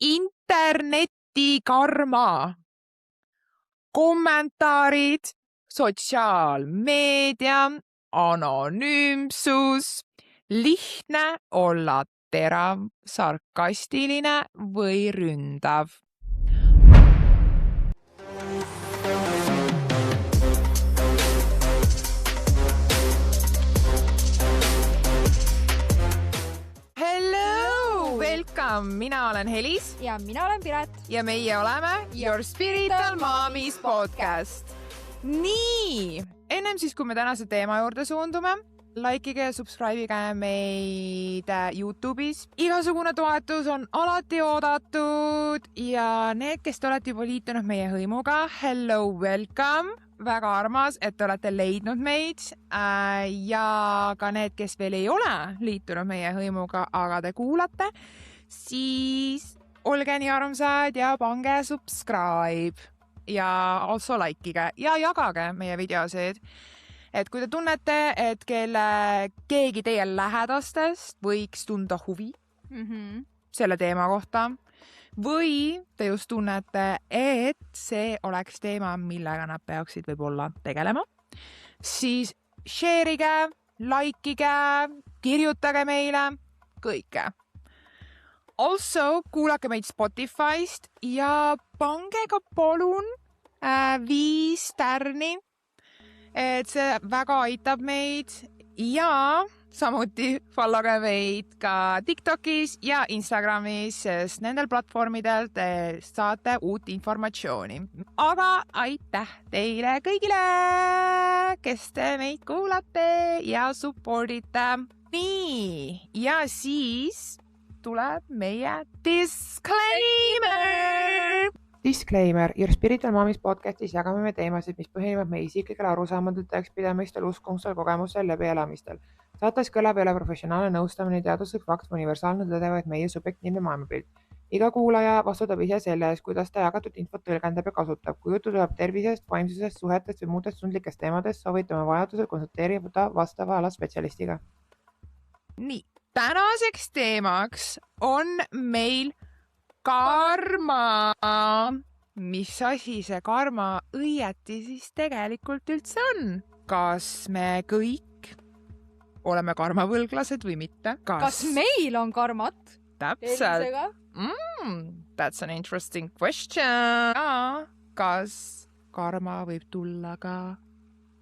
internetikarma, kommentaarid, sotsiaalmeedia, anonüümsus, lihtne olla terav, sarkastiline või ründav. Welcome! Mina olen Helis. Ja mina olen Piret. Ja meie oleme Your Spiritual Mommy's podcast. Nii, ennem siis, kui me tänase teema juurde suundume, likeige ja subscribeige meid YouTube'is. Igasugune toetus on alati oodatud ja need, kes te olete juba liitunud meie hõimuga, hello, welcome! Väga armas, et te olete leidnud meid ja ka need, kes veel ei ole liitunud meie hõimuga, aga te kuulate, siis olge nii armsad ja pange subscribe ja also likeige ja jagage meie videosid. Et kui te tunnete, et keegi teie lähedastest võiks tunda huvi selle teema kohta või te just tunnete, et see oleks teema, millega nad peaksid võib-olla tegelema, siis share'ige, likeige, kirjutage meile, kõike. Also, kuulake meid Spotify'st ja pange ka palun 5 tärni, et see väga aitab meid ja samuti followge meid ka TikTokis ja Instagramis, sest nendel platvormidel te saate uut informatsiooni. Aga aitäh teile kõigile, kes te meid kuulate ja supportite. Nii, ja siis tuleb meie disclaimer. Disclaimer. Your Spiritual Mommy's podcastis jagame me teemasid, mis põhinevad meie isiklikel arusaamadel, tõekspidamistel, uskumustel, kogemustel, läbielamistel. Saates kõlab ei ole professionaalne nõustamine, teaduslik fakt, universaalne tõde, vaid meie subjektiivne maailmapilt. Iga kuulaja vastutab ise selle eest, kuidas ta jagatud infot tõlgendab ja kasutab. Kui jutu tuleb tervisest, vaimsusest, suhetest või muudest tundlikest teemadest, soovitame vajadusel konsulteerida vastava ala spetsialistiga. Nii, tänaseks teemaks on meil karma. Mis asi see karma õieti siis tegelikult üldse on? Kas me kõik oleme karmavõlglased või mitte? Kas meil on karmat? Täpselt. That's an interesting question. Kas karma võib tulla ka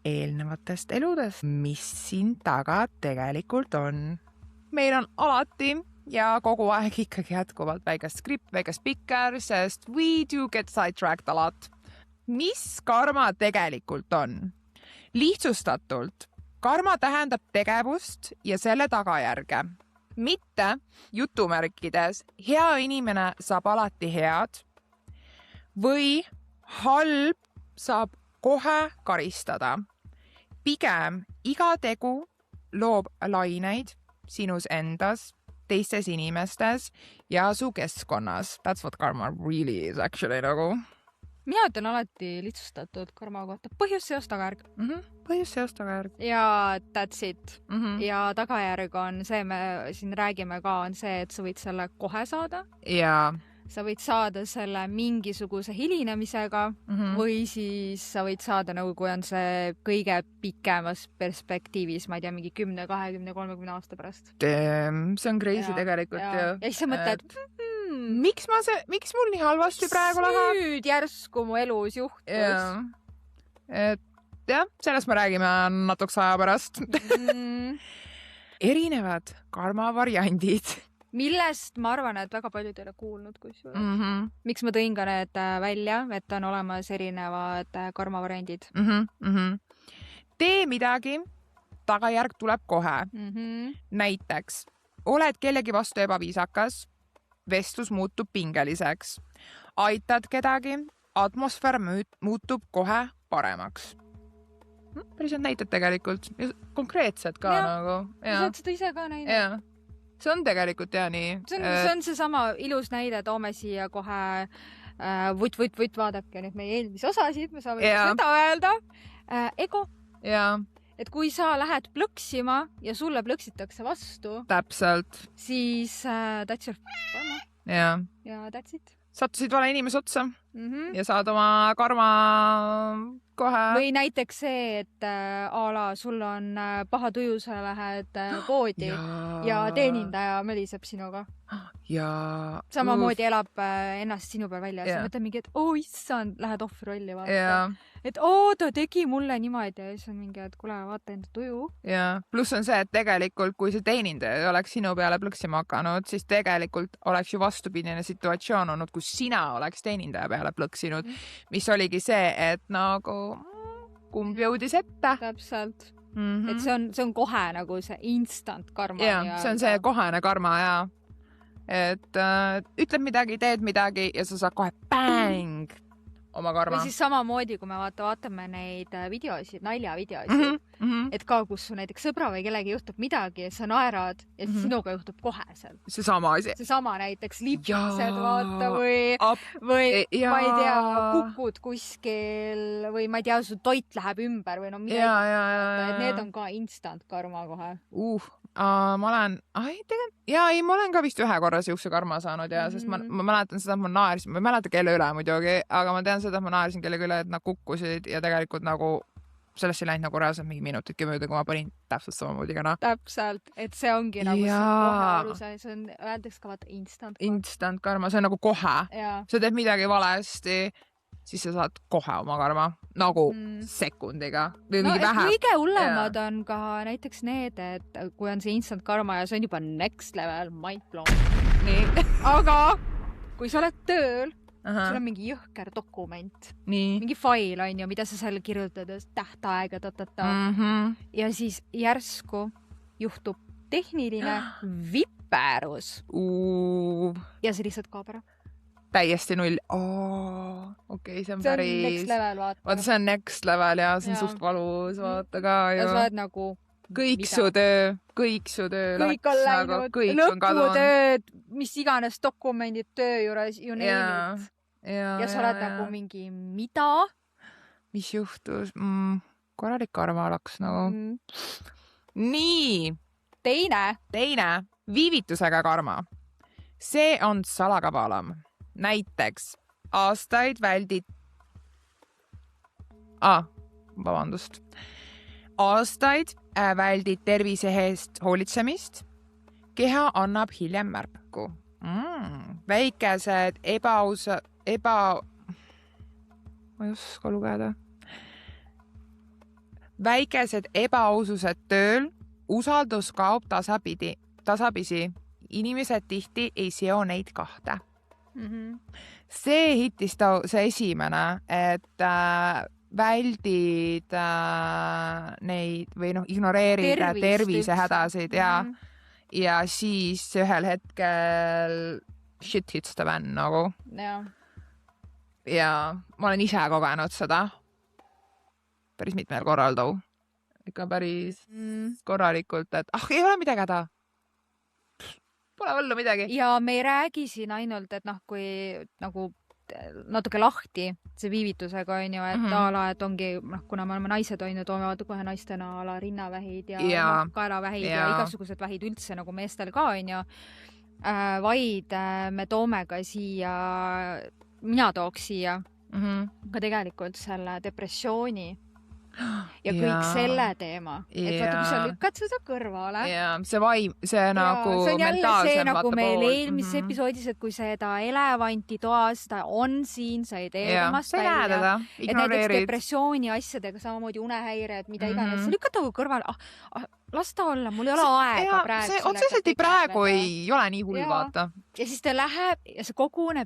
eelnevatest eludest? Mis siin taga tegelikult on? Meil on alati ja kogu aeg ikkagi jätkuvalt väike skript, väike spikker, sest we do get sidetracked a lot. Mis karma tegelikult on? Lihtsustatult, karma tähendab tegevust ja selle tagajärge. Mitte jutumärkides hea inimene saab alati head või halb saab kohe karistada. Pigem iga tegu loob laineid sinus endas, teistes inimestes ja su keskkonnas. That's what karma really is actually nagu. Mina ütlen alati lihtsustatud karma kohta. Põhjus, seos, tagajärg. Põhjus, seos, tagajärg. Ja that's it. Ja tagajärg on see, me siin räägime ka, on see, et sa võid selle kohe saada. Ja sa võid saada selle mingisuguse hilinemisega või siis sa võid saada nagu, kui on see kõige pikemas perspektiivis, ma ei tea, mingi 10, 20, 30 aasta pärast. See on crazy tegelikult. Ja siis sa mõtled, miks mul nii halvasti praegu läheb? Nüüd järsku mu elus juhtus. Jah, sellest me räägime natuks aja pärast. Erinevad karmavariandid. Millest ma arvan, et väga paljud ei ole kuulnud kusjuures. Miks ma tõin ka need välja, et on olemas erinevad karmavariandid. Tee midagi, tagajärg tuleb kohe. Näiteks, oled kellegi vastu ebaviisakas, vestlus muutub pingeliseks. Aitad kedagi, atmosfäär muutub kohe paremaks. Päris on näited tegelikult. Konkreetselt ka nagu. Sa saad seda ise ka näidata. See on tegelikult nii. See on see sama ilus näide, toome siia kohe võt, vaadake nüüd meie eelmise osasid, me saame seda öelda. Ego. Et kui sa lähed plõksima ja sulle plõksitakse vastu, täpselt, siis that's your karma. ja that's it. Sattusid vale inimese otsa Ja saad oma karma kohe. Või näiteks see, et a la sul on paha tuju, sa lähed poodi ja teenindaja möliseb sinuga. Ja samamoodi elab ennast sinu peal välja. Sa mõtled mingi, et issand, lähed ohvrolli vaata. Et ta tegi mulle niimoodi ja siis on mingi, et kuule, vaata enda tuju. Pluss on see, et tegelikult kui see teenindaja oleks sinu peale plõksima hakanud, siis tegelikult oleks ju vastupidine situatsioon olnud, kus sina oleks teenindaja peale plõksinud, mis oligi see, et nagu kumb jõudis ette. Täpselt. Et see on kohe nagu see instant karma. See on see kohene karma, et ütled midagi, teed midagi ja sa saad kohe bäng oma karma. Või siis samamoodi, kui me vaatame neid videosid, naljavideosid, et ka kus su näiteks sõbra või kellegi juhtub midagi ja sa naerad ja siis sinuga juhtub kohe seal. Seesama näiteks lipsed vaata või ma ei tea, kukud kuskil või ma ei tea, su toit läheb ümber või no midagi. Et need on ka instant karma kohe. Ma olen ka vist ühe korra siukse karma saanud sest ma mäletan seda, et ma naersin, ma ei mäleta kelle üle muidugi, aga ma tean seda, et ma naersin kellegi üle, et nad kukkusid ja tegelikult nagu sellest ei läinud nagu reaalselt mingi minutitki mööda, kui ma panin täpselt samamoodi ka. Täpselt, et see ongi nagu kohe aluse, see on, öeldeks ka vaata instant karma, see on nagu kohe. Sa teed midagi valesti, siis sa saad kohe oma karma, nagu sekundiga. Või mingi vähe. Kõige hullemad on ka näiteks need, et kui on see instant karma ja see on juba next level, mind blown. Nii. Aga kui sa oled tööl, sul on mingi jõhker dokument. Mingi fail on ju, mida sa seal kirjutad, tähtaega, ja siis järsku juhtub tehniline viperus. Ja see lihtsalt kaob ära. Täiesti null. Okei, see on päris... See on next level, vaata. Vaata, see on next level ja see on suht valus, vaata ka ju. Ja sa oled nagu... Kõik su töö. Kõik on läinud. Lõputööd, mis iganes dokumendid töö juures, you name it. Ja sa oled nagu mingi, mida? Mis juhtus? Korralik karma oleks nagu. Nii. Teine. Viivitusega karma. See on salakabalam. Näiteks aastaid väldid tervise eest hoolitsemist. Keha annab hiljem märku. Väikesed ma ei oska lugeda. Väikesed ebaausused tööl, usaldus kaob tasapisi. Inimesed tihti ei seo neid kahte. See hittis see esimene, et väldid neid või ignoreerida tervisehädasid ja siis ühel hetkel shit hits the fan nagu. Ja ma olen ise kogenud seda päris mitmel korral too. Ikka päris korralikult, et ei ole midagi häda. Pole hullu midagi. Ja me ei räägi siin ainult, et kui nagu natuke lahti see viivitusega on ju, et ala, et ongi, kuna me oleme naised on ju, toome kohe naistena ala rinnavähid ja kaelavähid ja igasugused vähid üldse nagu meestel ka on ju, vaid me toome ka siia, mina tooks siia ka tegelikult selle depressiooni ja kõik selle teema. Et vaata, kui sa lükkad seda kõrvale. See nagu mentaalsem. See nagu meil eelmises episoodis, et kui seda elevanti toas, ta on siin, sa ei tee temast välja. Et näiteks depressiooni asjadega samamoodi unehäired, mida iganes. Sa lükkad nagu kõrvale. Las ta olla, mul ei ole aega praegu. See otseselt praegu ei ole nii hull, vaata. Ja siis ta läheb ja see koguneb,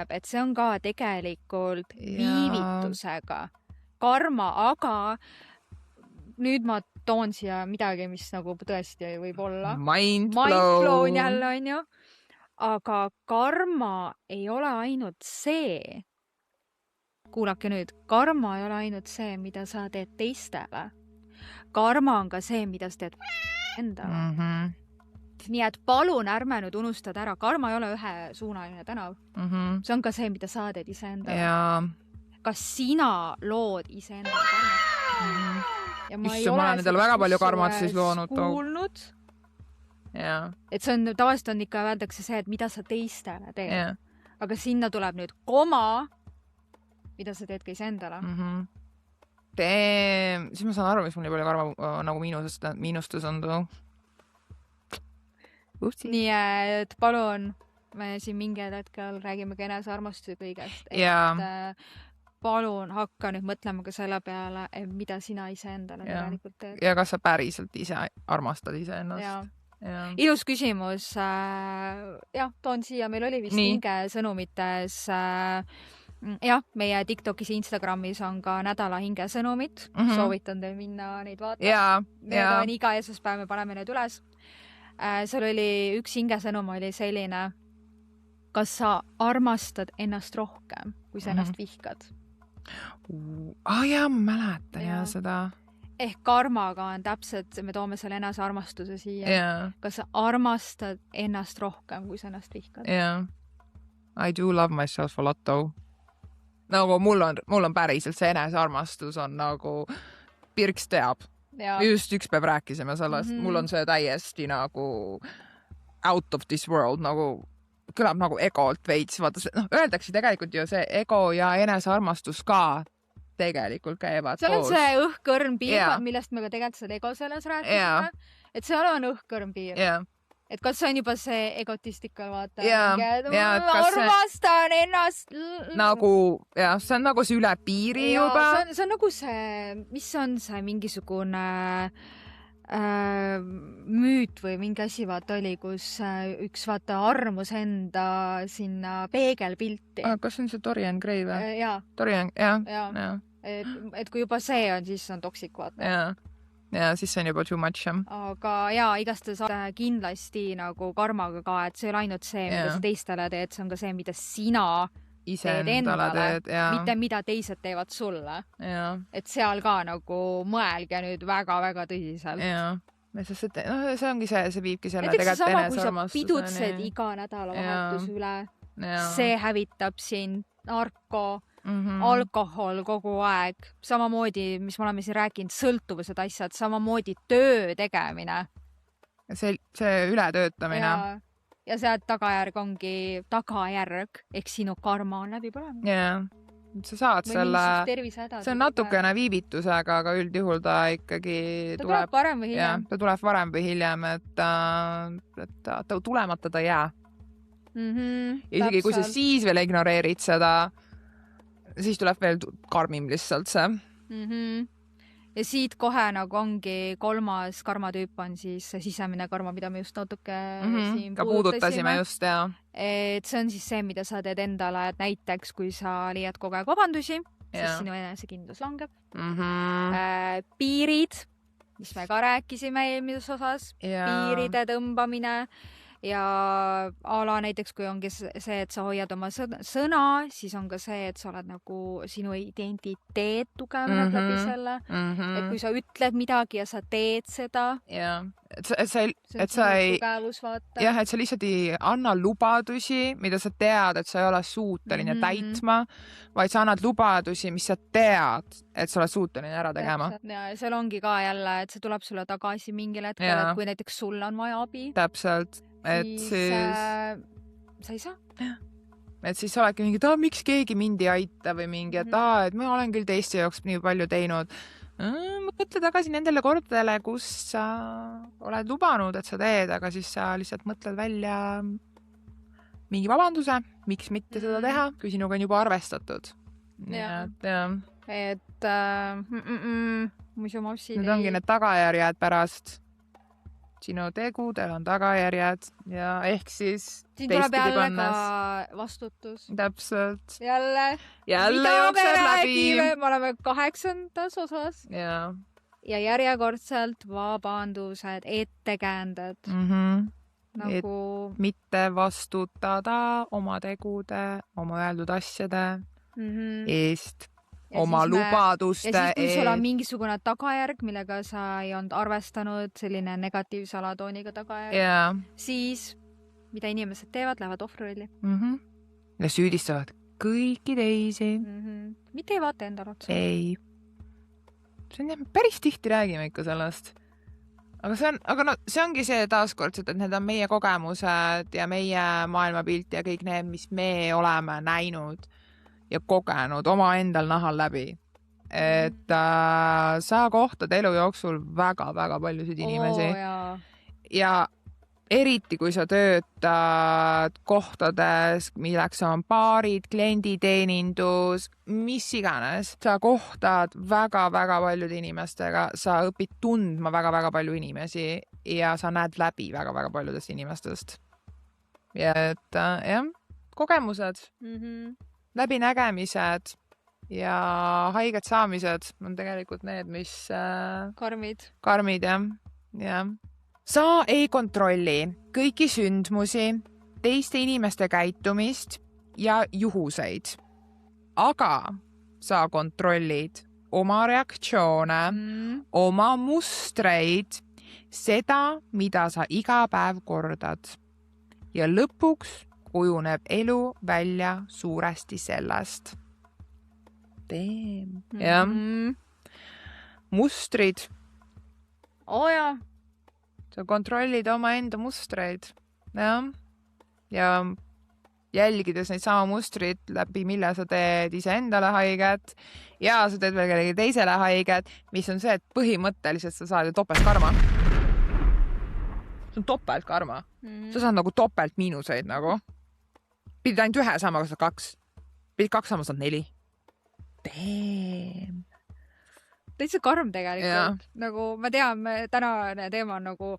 et see on ka tegelikult viivitusega karma, aga nüüd ma toon siia midagi, mis nagu tõesti võib olla. Mind blown jälle on ju. Aga karma ei ole ainult see. Kuulake nüüd, karma ei ole ainult see, mida sa teed teistele. Karma on ka see, mida sa teed endale. Nii et palun ärme nüüd unustada ära. Karma ei ole ühesuunaline tänav. See on ka see, mida sa teed iseendale. Kas sina lood iseendale karma? Ja ma ei ole olen endale väga palju karmat siis loonud. Kuulnud, et see on, tavaliselt on ikka, öeldakse see, et mida sa teistele teed. Aga sinna tuleb nüüd koma, mida sa teed ka iseendale. Siis ma saan aru, mis mul nii palju karma nagu miinustus on too. Nii et palun, me siin mingil hetkel räägime ka enesearmastuse kõigest. Palun hakka nüüd mõtlema ka selle peale, mida sina iseendale tegelikult teed. Ja kas sa päriselt ise armastad iseennast? Ilus küsimus. Toon siia, meil oli vist hinge sõnumites. Meie TikTokis ja Instagramis on ka nädala hinge sõnumid. Soovitan teil minna neid vaatama. Need on iga esmaspäev, me paneme need üles. Seal oli üks hinge sõnum oli selline, kas sa armastad ennast rohkem, kui sa ennast vihkad? Ma mäletan seda. Ehk karmaga on täpselt, me toome selle enesearmastuse siia. Kas sa armastad ennast rohkem, kui sa ennast vihkad? I do love myself a lot though. Nagu mul on päriselt see enesearmastus on nagu Pirks teab. Just üks päev rääkisime sellest. Mul on see täiesti nagu out of this world, nagu kõlab nagu egolt veits. Öeldakse tegelikult ju see ego ja enesearmastus ka tegelikult käivad koos. See on see õhkõrn piir, millest me ka tegelikult seda ego selles rääkisime. Et seal on õhkõrn piir. Et kas see on juba see egotistlikal vaata? Armastan ennast. Nagu, see on nagu see üle piiri juba. See on nagu see, mis on see mingisugune müüt või mingi asi vaata oli, kus üks vaata armus enda sinna peegelpilti. Kas see on see Dorian Gray või? Dorian, jah. Et kui juba see on, siis on toksik vaata. Ja siis see on juba too much. Aga igastahes kindlasti nagu karmaga ka, et see ei ole ainult see, mida sa teistele teed, see on ka see, mida sina teed endale, mitte mida teised teevad sulle. Et seal ka nagu mõelge nüüd väga-väga tõsiselt. See ongi see viibki selle tegelikult enesearmastuseni. Kui sa pidutsed iga nädalavahetus üle, see hävitab sind, narko, alkohol kogu aeg, samamoodi, mis me oleme siin rääkinud, sõltuvused asjad, samamoodi töö tegemine. See ületöötamine. Ja see tagajärg ongi tagajärg, ehk sinu karma on läbi põlenud. Sa saad selle, see on natukene viivitusega, aga üldjuhul ta ikkagi tuleb varem või hiljem. Ta tuleb varem või hiljem, et ta tulemata ta jää. Ja isegi kui sa siis veel ignoreerid seda, siis tuleb veel karmim lihtsalt see. Ja siit kohe nagu ongi kolmas karmatüüp on siis sisemine karma, mida me just natuke siin puudutasime just, et see on siis see, mida sa teed endale, et näiteks kui sa leiad kogu aeg vabandusi, siis sinu enesekindlus langeb. Piirid, mis me ka rääkisime eelmises osas, piiride tõmbamine ja ala näiteks, kui ongi see, et sa hoiad oma sõna, siis on ka see, et sa oled nagu sinu identiteet tugevneb läbi selle. Et kui sa ütled midagi ja sa teed seda. Et sa lihtsalt ei anna lubadusi, mida sa tead, et sa ei ole suuteline täitma, vaid sa annad lubadusi, mis sa tead, et sa oled suuteline ära tegema. Ja seal ongi ka jälle, et see tuleb sulle tagasi mingil hetkel, et kui näiteks sul on vaja abi. Täpselt. Siis sa ei saa. Et siis sa oledki mingi, miks keegi mind ei aita või mingi, et ma olen küll teiste jaoks nii palju teinud. Mõtle tagasi nendele kordadele, kus sa oled lubanud, et sa teed, aga siis sa lihtsalt mõtled välja mingi vabanduse, miks mitte seda teha, kui sinuga on juba arvestatud. Et nüüd ongi need tagajärjed pärast. Sinu tegudel on tagajärjed ja ehk siis siin tuleb jälle ka vastutus. Täpselt. Jälle jookseb läbi. Me oleme 8. osas. Ja järjekordselt vabandused, ettekäänded. Nagu... Et mitte vastutada oma tegude, oma öeldud asjade eest. Oma lubaduste ja siis, kui sul on mingisugune tagajärg, millega sa ei olnud arvestanud, selline negatiivse alatooniga tagajärg, siis mida inimesed teevad, lähevad ohvrolli. Ja süüdistavad kõiki teisi. Mitte ei vaata endale otsa. Ei. See on päris tihti räägime ikka sellest. aga no see ongi see taaskordselt, et need on meie kogemused ja meie maailmapilt ja kõik need, mis me oleme näinud ja kogenud oma endal nahal läbi. Et sa kohtad elu jooksul väga-väga paljusid inimesi. Ja eriti, kui sa töötad kohtades, milleks on baarid, klienditeenindus, mis iganes. Sa kohtad väga-väga paljude inimestega, sa õpid tundma väga-väga palju inimesi ja sa näed läbi väga-väga paljudest inimestest. Ja et jah, kogemused, läbinägemised ja haiged saamised on tegelikult need, mis karmid, jah. Sa ei kontrolli kõiki sündmusi, teiste inimeste käitumist ja juhuseid, aga sa kontrollid oma reaktsioone, oma mustreid, seda, mida sa iga päev kordad. Ja lõpuks kujuneb elu välja suuresti sellest. Jah. Mustrid. Jaa. Sa kontrollid oma enda mustreid, ja jälgides neid sama mustrid, läbi mille sa teed iseendale haiget ja sa teed veel kellegi teisele haiget, mis on see, et põhimõtteliselt sa saad ju topeltkarma. See on topeltkarma. Sa saad nagu topelt miinuseid nagu. Pidid ainult ühe saama, kui sa 2. Pidid 2 saama, saad 4. Damn. Täitsa karm tegelikult. Nagu ma tean, tänane teema on nagu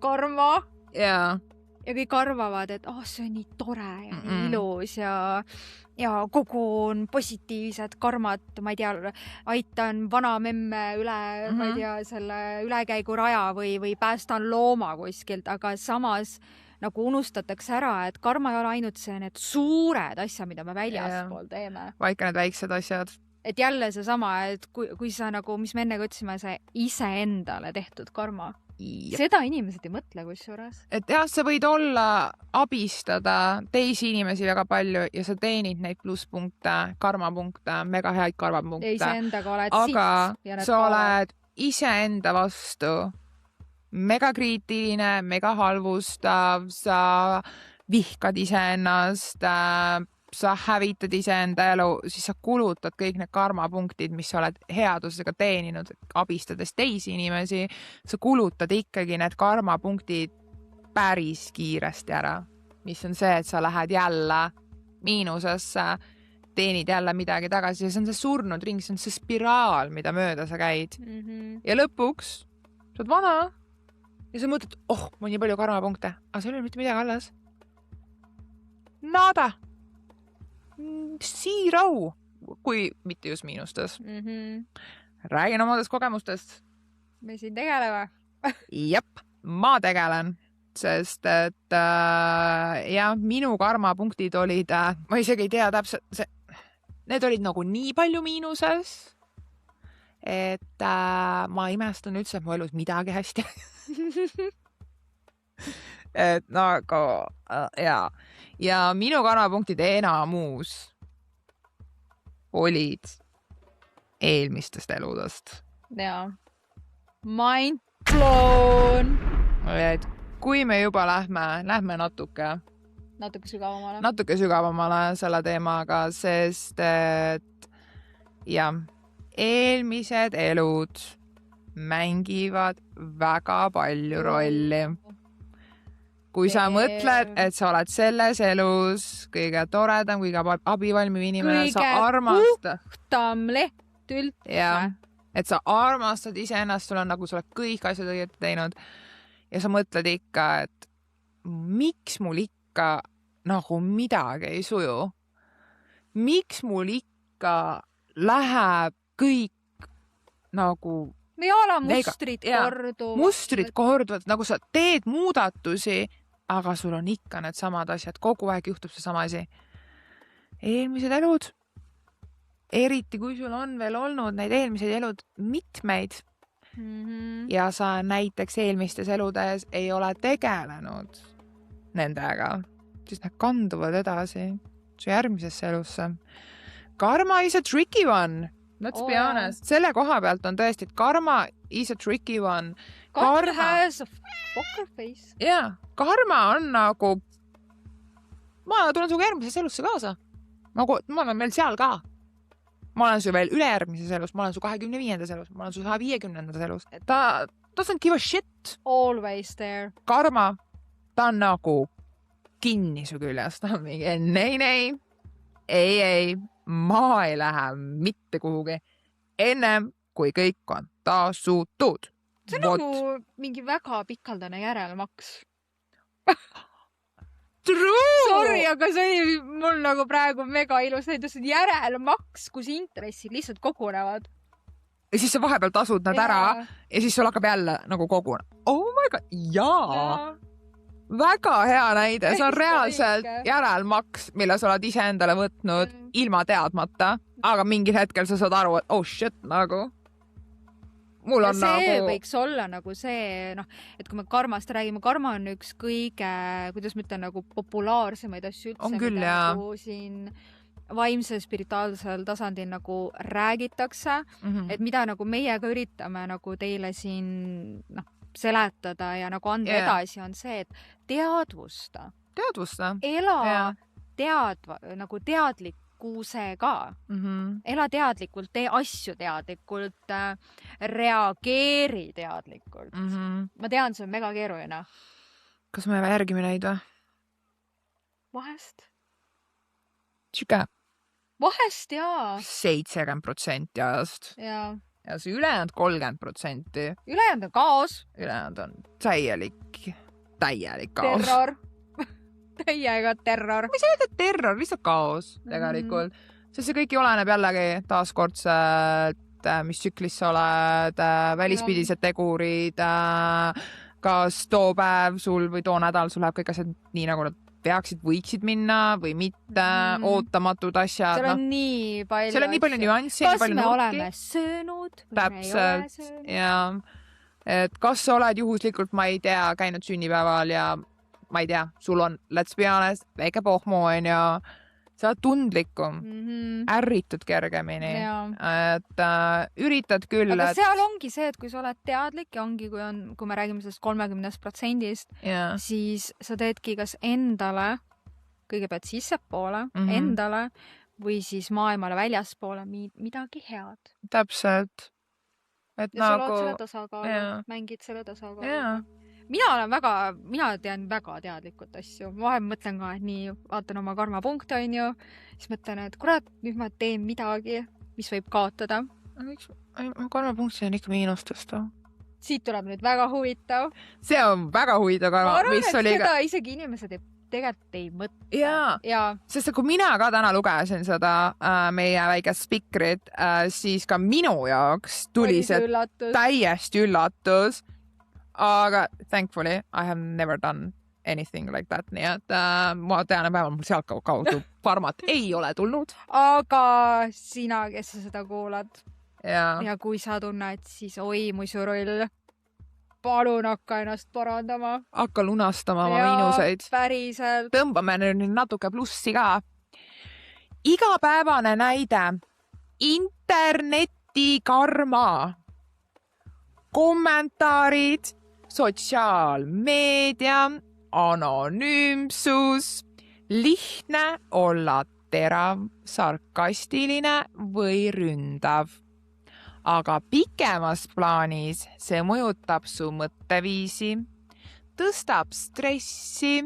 karma. Ja kõik arvavad, et see on nii tore ja nii ilus ja kogun positiivsed karmat, ma ei tea, aitan vana memme üle, ma ei tea, selle ülekäiguraja või päästan looma kuskilt, aga samas nagu unustatakse ära, et karma ei ole ainult see need suured asjad, mida me väljaspool teeme. Vaid ka need väiksed asjad. Et jälle see sama, et kui sa nagu, mis me enne otsime, see iseendale tehtud karma. Seda inimesed ei mõtle kusjuures. Et jah, sa võid abistada teisi inimesi väga palju ja sa teenid neid plusspunkte, karmapunkte, mega häid karmapunkte. Ja iseendaga oled aga sa oled iseenda vastu mega kriitiline, mega halvustav, sa vihkad iseennast, sa hävitad iseenda elu, siis sa kulutad kõik need karmapunktid, mis sa oled headusega teeninud, abistades teisi inimesi, sa kulutad ikkagi need karmapunktid päris kiiresti ära, mis on see, et sa lähed jälle miinusesse, teenid jälle midagi tagasi ja see on see surnud ring, see on see spiraal, mida mööda sa käid. Ja lõpuks sa oled vana ja sa mõtled, ma nii palju karmapunkte, aga see ei ole mitte midagi alles. Nada! Zero, kui mitte just miinustes. Räägin omadest kogemustest. Me siin tegeleme. Jep, ma tegelen, sest et minu karmapunktid olid, ma isegi ei tea täpselt, need olid nagu nii palju miinuses, et ma imestan üldse, et mu elus midagi hästi. Et nagu, ja minu karmapunktid enamus olid eelmistest eludest. Jaa. Mind blown! Et kui me juba lähme natuke sügavamale selle teemaga, sest et eelmised elud mängivad väga palju rolli. Kui sa mõtled, et sa oled selles elus kõige toredam, kõige abivalmiv inimene, sa armastad. Kõige puhtam leht üldse. Et sa armastad iseennast, sul on nagu sa oled kõik asjad õieti teinud. Ja sa mõtled ikka, et miks mul ikka nagu midagi ei suju? Miks mul ikka läheb kõik nagu või ala mustrid korduvad, nagu sa teed muudatusi, aga sul on ikka need samad asjad, kogu aeg juhtub see sama asi. Eelmised elud, eriti kui sul on veel olnud neid eelmised elud mitmeid ja sa näiteks eelmistes eludes ei ole tegelenud nendega, siis need kanduvad edasi su järgmisesse elusse. Karma is a tricky one. Let's be honest. Selle koha pealt on tõesti, et karma is a tricky one. God has a poker face. Jaa, karma on nagu ma tulen suga järgmises elusse kaasa. Ma olen veel seal ka. Ma olen su veel ülejärgmises elus, ma olen su 25. elus, ma olen su 150. elus. Ta doesn't give a shit. Always there. Karma, ta on nagu kinni su küljes. Ta on mingi, ei, ma ei lähe mitte kuhugi ennem, kui kõik on tasutud. See on nagu mingi väga pikaldane järelmaks. True! Sorry, aga see oli mul nagu praegu mega ilus näitus, et järelmaks, kus intressid lihtsalt kogunevad. Ja siis sa vahepeal tasud nad ära ja siis sul hakkab jälle nagu koguna. Oh my god, jaa! Väga hea näide, see on reaalselt järelmaks, mille sa oled ise endale võtnud ilma teadmata, aga mingil hetkel sa saad aru, et oh shit, nagu mul on see võiks olla nagu see, et kui me karmast räägime, karma on üks kõige, kuidas ma ütlen, nagu populaarsemaid asju üldse, mida nagu siin vaimse spirituaalsel tasandil nagu räägitakse, et mida nagu meie ka üritame nagu teile siin seletada ja nagu anda edasi, on see, et teadvusta. Ela nagu teadlikkusega. Ela teadlikult, tee asju teadlikult, reageeri teadlikult. Ma tean, see on mega keeruline. Kas me järgime neid või? Vahest. Tšike. Vahest, jaa. 70% ajast. Jaa. Ja see ülejäänud 30%. Ülejäänud on kaos. Ülejäänud on täielik kaos. Terror. Täiega terror. Mis ei ole terror, lihtsalt kaos tegelikult. Sest see kõik oleneb jällegi taaskordselt, mis tsüklis sa oled, välispidised tegurid, kas too päev sul või too nädal sul läheb kõik asjad nii, nagu nad võiksid minna või mitte, ootamatud asjad. Seal on nii palju. Seal on nii palju nüanssi. Kas me oleme söönud või me ei ole söönud? Ja, et kas sa oled juhuslikult, ma ei tea, käinud sünnipäeval ja ma ei tea, sul on, let's be honest, väike pohmu on ja sa oled tundlikum, ärritud kergemini, et üritad küll. Aga seal ongi see, et kui sa oled teadlik ja ongi, kui me räägime sellest 30%, siis sa teedki kas endale, kõigepealt sissepoole, endale või siis maailmale väljaspoole midagi head. Täpselt. Ja sa oled selle tasakaalu, mängid selle tasakaalu. Mina tean väga teadlikult asju. Vahel mõtlen ka, et nii vaatan oma karmapunkte, on ju. Siis mõtlen, et kurat, nüüd ma teen midagi, mis võib kaotada. Karmapunkti on ikka miinustest. Siit tuleb nüüd väga huvitav. See on väga huvitav karma. Ma arvan, et seda isegi inimesed tegelikult ei mõtle. Sest kui mina ka täna lugesin seda meie väikest spikrit, siis ka minu jaoks tuli see täiesti üllatus. Aga thankfully I have never done anything like that, nii et ma tean, et päeval mul sealt kaudu karmat ei ole tulnud. Aga sina, kes sa seda kuulad ja kui sa tunned, siis oi, mu surull, palun hakka ennast parandama. Hakka lunastama oma miinuseid. Päriselt. Tõmbame nüüd natuke plussi ka. Igapäevane näide. Interneti karma. Kommentaarid. Sotsiaalmeedia, anonüümsus, lihtne olla terav, sarkastiline või ründav. Aga pikemas plaanis see mõjutab su mõtteviisi, tõstab stressi,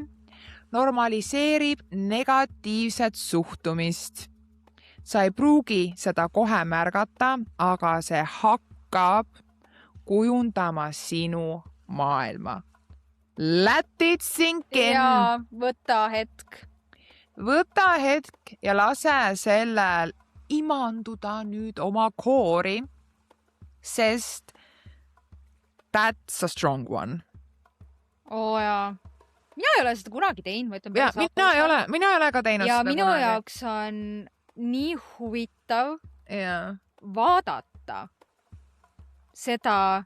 normaliseerib negatiivset suhtumist. Sa ei pruugi seda kohe märgata, aga see hakkab kujundama sinu maailma. Let it sink in. Ja võta hetk. Võta hetk ja lase sellel imanduda nüüd oma koori, sest that's a strong one. Jaa. Mina ei ole seda kunagi teinud. Mina ei ole ka teinud ja seda minu jaoks on nii huvitav vaadata seda,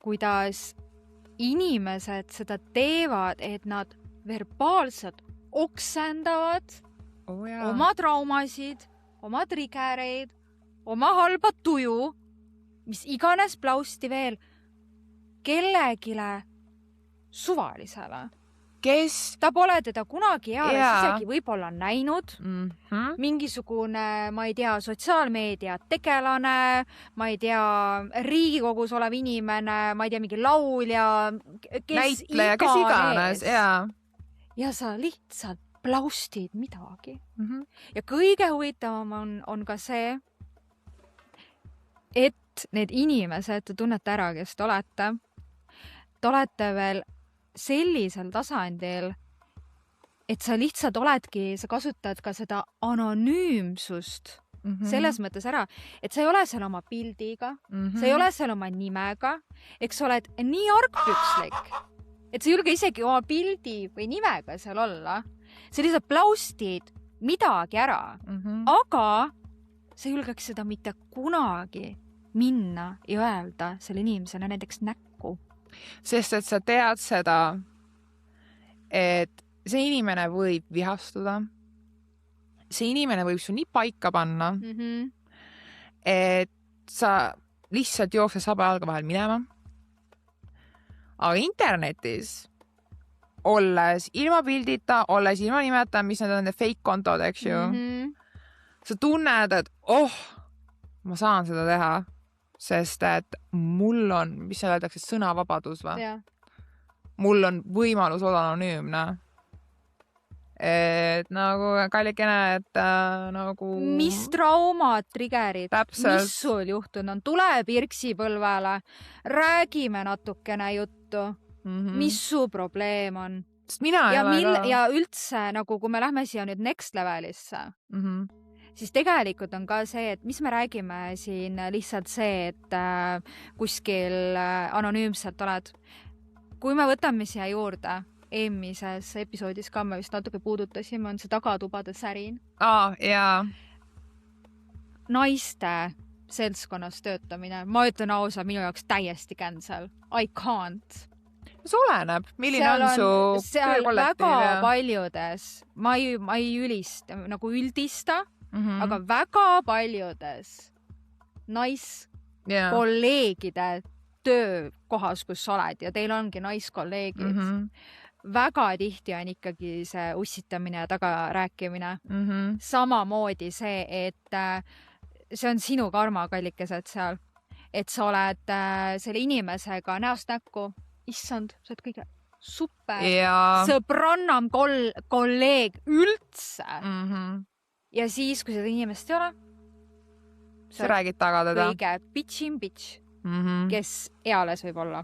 kuidas inimesed seda teevad, et nad verbaalselt oksendavad oma traumasid, oma triggereid, oma halba tuju, mis iganes plausti veel kellegile suvalisele. Kes? Ta pole teda kunagi isegi võib-olla näinud. Mingisugune, ma ei tea, sotsiaalmeedia tegelane, ma ei tea, Riigikogus olev inimene, ma ei tea, mingi laulja, näitleja, kes iganes. Ja sa lihtsalt plaustid midagi. Ja kõige huvitavam on ka see, et need inimesed, te tunnete ära, kes te olete veel sellisel tasandil, et sa lihtsalt sa kasutad ka seda anonüümsust selles mõttes ära, et sa ei ole seal oma pildiga, sa ei ole seal oma nimega, eks sa oled nii argpükslik, et sa ei julge isegi oma pildi või nimega seal olla. Sa lihtsalt plaustid midagi ära, aga sa ei julgeks seda mitte kunagi minna ja öelda selle inimesele näiteks näkku. Sest et sa tead seda, et see inimene võib vihastuda. See inimene võib su nii paika panna, et sa lihtsalt jooksed saba jalga vahel minema. Aga internetis, olles ilma pildita, olles ilma nimeta, mis need on need fake kontod, eks ju, sa tunned, et ma saan seda teha. Sest et mul on, mis seal öeldakse, sõnavabadus või? Ja. Mul on võimalus olla anonüümne. Et nagu kallikene, et nagu... Mis traumad triggerid? Täpselt. Mis sul juhtunud on? Tule Pirksipõlvele, räägime natukene juttu. Mis su probleem on? Sest mina ja üldse, nagu kui me lähme siia nüüd next levelisse, siis tegelikult on ka see, et mis me räägime siin lihtsalt see, et kuskil anonüümselt oled. Kui me võtame siia juurde, eelmises episoodis ka me vist natuke puudutasime, on see tagatubade särin. Naiste seltskonnas töötamine. Ma ütlen ausa, minu jaoks täiesti cancel. I can't. See oleneb, milline on su töökollektiiv. Väga paljudes, ma ei ülista, nagu üldista, aga väga paljudes naiskolleegide töökohas, kus sa oled ja teil ongi naiskolleegid, väga tihti on ikkagi see ussitamine ja tagarääkimine. Samamoodi see, et see on sinu karma, kallikesed seal, et sa oled selle inimesega näost näkku, issand, sa oled kõige super sõbrannam kolleeg üldse. Ja siis, kui seda inimest ei ole, sa räägid taga teda. Kõige bitch, kes eales võib olla.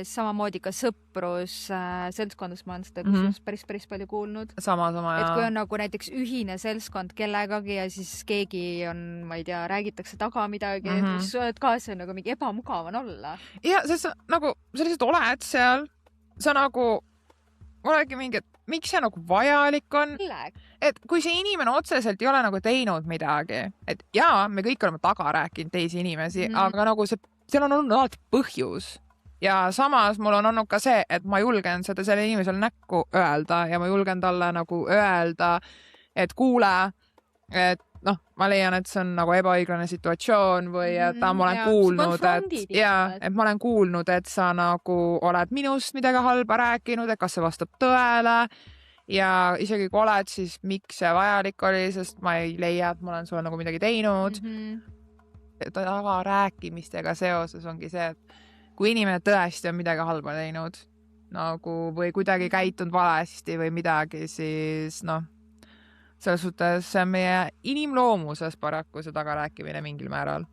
Samamoodi ka sõprus seltskondas, ma olen seda päris palju kuulnud. Sama, et kui on nagu näiteks ühine seltskond kellegagi ja siis keegi on, ma ei tea, räägitakse taga midagi, siis sa oled ka see nagu mingi ebamugav on olla. Ja, sest nagu, sa lihtsalt oled seal, sa nagu oledki mingi, et miks see nagu vajalik on? Et kui see inimene otseselt ei ole nagu teinud midagi, et me kõik oleme taga rääkinud teisi inimesi, aga nagu seal on olnud alati põhjus. Ja samas mul on olnud ka see, et ma julgen seda selle inimesele näkku öelda ja ma julgen talle nagu öelda, et kuule, et ma leian, et see on nagu ebaõiglane situatsioon või et ma olen kuulnud, et ma olen kuulnud, et sa nagu oled minust midagi halba rääkinud, et kas see vastab tõele ja isegi kui oled, siis miks see vajalik oli, sest ma ei leia, et ma olen sulle nagu midagi teinud. Taga rääkimistega seoses ongi see, et kui inimene tõesti on midagi halba teinud nagu, või kuidagi käitunud valesti või midagi, siis selles suhtes see on meie inimloomuses paraku see tagarääkimine mingil määral.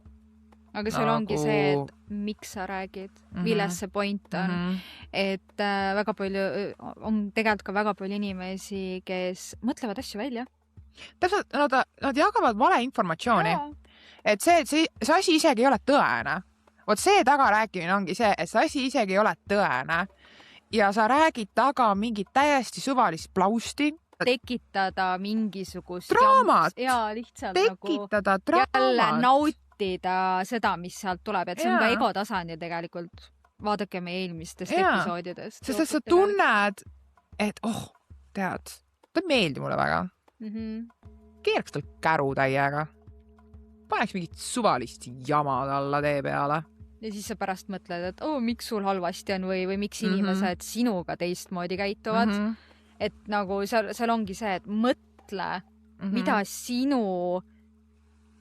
Aga seal ongi see, et miks sa räägid, milles see point on. Et väga palju, on tegelikult ka väga palju inimesi, kes mõtlevad asju välja. Täpselt, nad jagavad valeinformatsiooni. Et see asi isegi ei ole tõene. Vot see tagarääkimine ongi see, et see asi isegi ei ole tõene. Ja sa räägid taga mingit täiesti suvalist plausti. Tekitada mingisugust draamat. Lihtsalt tekitada nagu draamat. Jälle nautida seda, mis sealt tuleb. Et see on ka ego tasandil tegelikult. Vaadake meie eelmistest episoodidest. Sest sa tunned, et tead, ta meeldi mulle väga. Keeraks tal käru täiega. Paneks mingit suvalist jama alla tee peale. ja siis sa pärast mõtled, et miks sul halvasti on või miks inimesed sinuga teistmoodi käituvad. Et nagu seal ongi see, et mõtle, mida sinu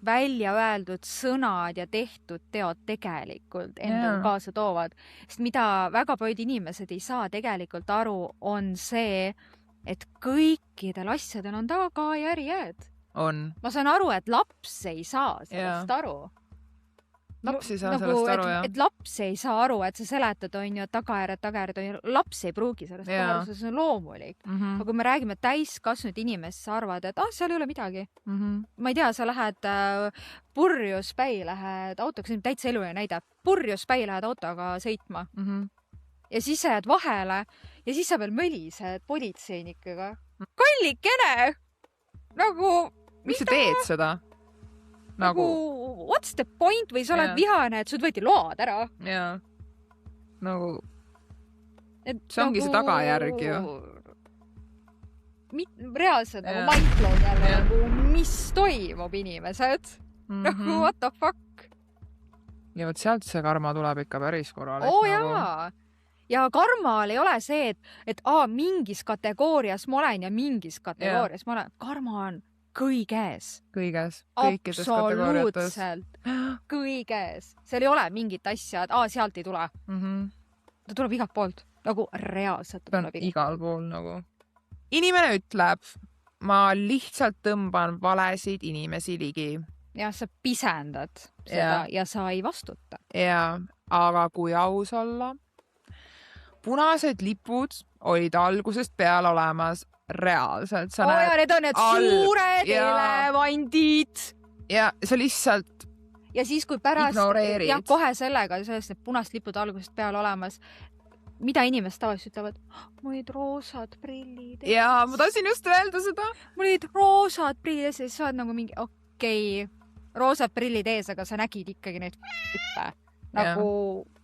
välja öeldud sõnad ja tehtud teod tegelikult endaga kaasa toovad. Sest mida väga paljud inimesed ei saa tegelikult aru, on see, et kõikidel asjadel on tagajärjed. Ma saan aru, et laps ei saa sellest aru. Laps ei saa sellest aru, jah. Et laps ei saa aru, et sa seletad, on ju, tagajärjed on ju, laps ei pruugi sellest aru, see on loomulik. Aga kui me räägime täiskasvanud inimest, sa arvad, et seal ei ole midagi. Ma ei tea, sa lähed purjus päi, lähed autoga, see on täitsa eluline näide, purjus päi lähed autoga sõitma. Ja siis sa jääd vahele ja siis sa veel mölised politseinikega. Kallikene! Nagu... Miks sa teed seda? Nagu, what's the point? Või sa oled vihane, et sud võeti load ära. Jaa. Nagu, see ongi see tagajärg ju. Reaalselt nagu mindblown jälle, nagu mis toimub inimesed? Nagu, what the fuck? Ja võt sealt see karma tuleb ikka päris korralik. Jaa. Ja karmal ei ole see, et mingis kategoorias ma olen ja mingis kategoorias ma olen. Karma on kõiges. Kõiges. Kõikides kategooriates. Absoluutselt. Kõiges. Seal ei ole mingit asja, et sealt ei tule. Ta tuleb igalt poolt. Nagu reaalselt ta tuleb igal pool nagu. Inimene ütleb, ma lihtsalt tõmban valesid inimesi ligi. Ja sa pisendad seda ja sa ei vastuta. Ja, aga kui aus olla, punased lipud olid algusest peale olemas reaalselt. Ja need on need suured elevandid. Ja sa lihtsalt ja siis, kui pärast ignoreerid. Ja kohe sellega, sellest need punast lipud algusest peale olemas, mida inimesed tavaliselt ütlevad, mul olid roosad prillid. Ja ma tahtsin just öelda seda. Mul olid roosad prillid ja siis sa oled nagu mingi, roosad prillid ees, aga sa nägid ikkagi neid lippe. Nagu...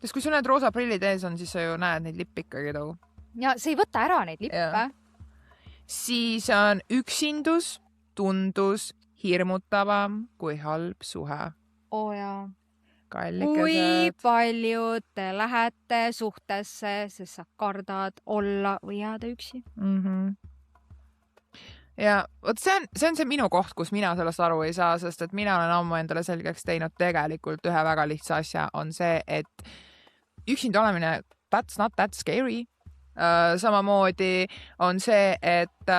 Sest kui sul need roosa prillid ees on, siis sa ju näed neid lippe ikkagi tõu. Ja see ei võta ära neid lippe. Siis on üksindus, tundus hirmutavam kui halb suhe. Jaa. Kallikesed. Kui palju te lähete suhtesse, sest sa kardad olla või jääda üksi. Ja võt see on see minu koht, kus mina sellest aru ei saa, sest et mina olen ammu endale selgeks teinud tegelikult ühe väga lihtsa asja, on see, et üksinda olemine, that's not that scary. Samamoodi on see, et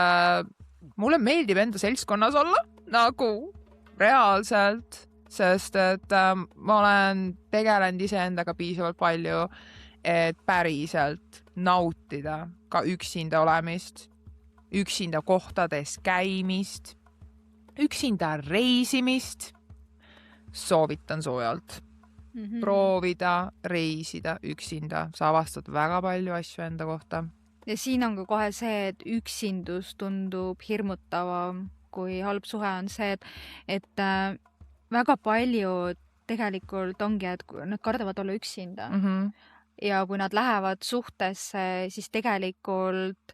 mulle meeldib enda seltskonnas olla nagu reaalselt, sest et ma olen tegelenud iseendaga piisavalt palju, et päriselt nautida ka üksinda olemist, üksinda kohtades käimist, üksinda reisimist. Soovitan soojalt. Proovida, reisida üksinda. Sa avastad väga palju asju enda kohta. Ja siin on ka kohe see, et üksindus tundub hirmutavam kui halb suhe on see, et väga palju tegelikult ongi, et nad kardavad olla üksinda. Ja kui nad lähevad suhtesse, siis tegelikult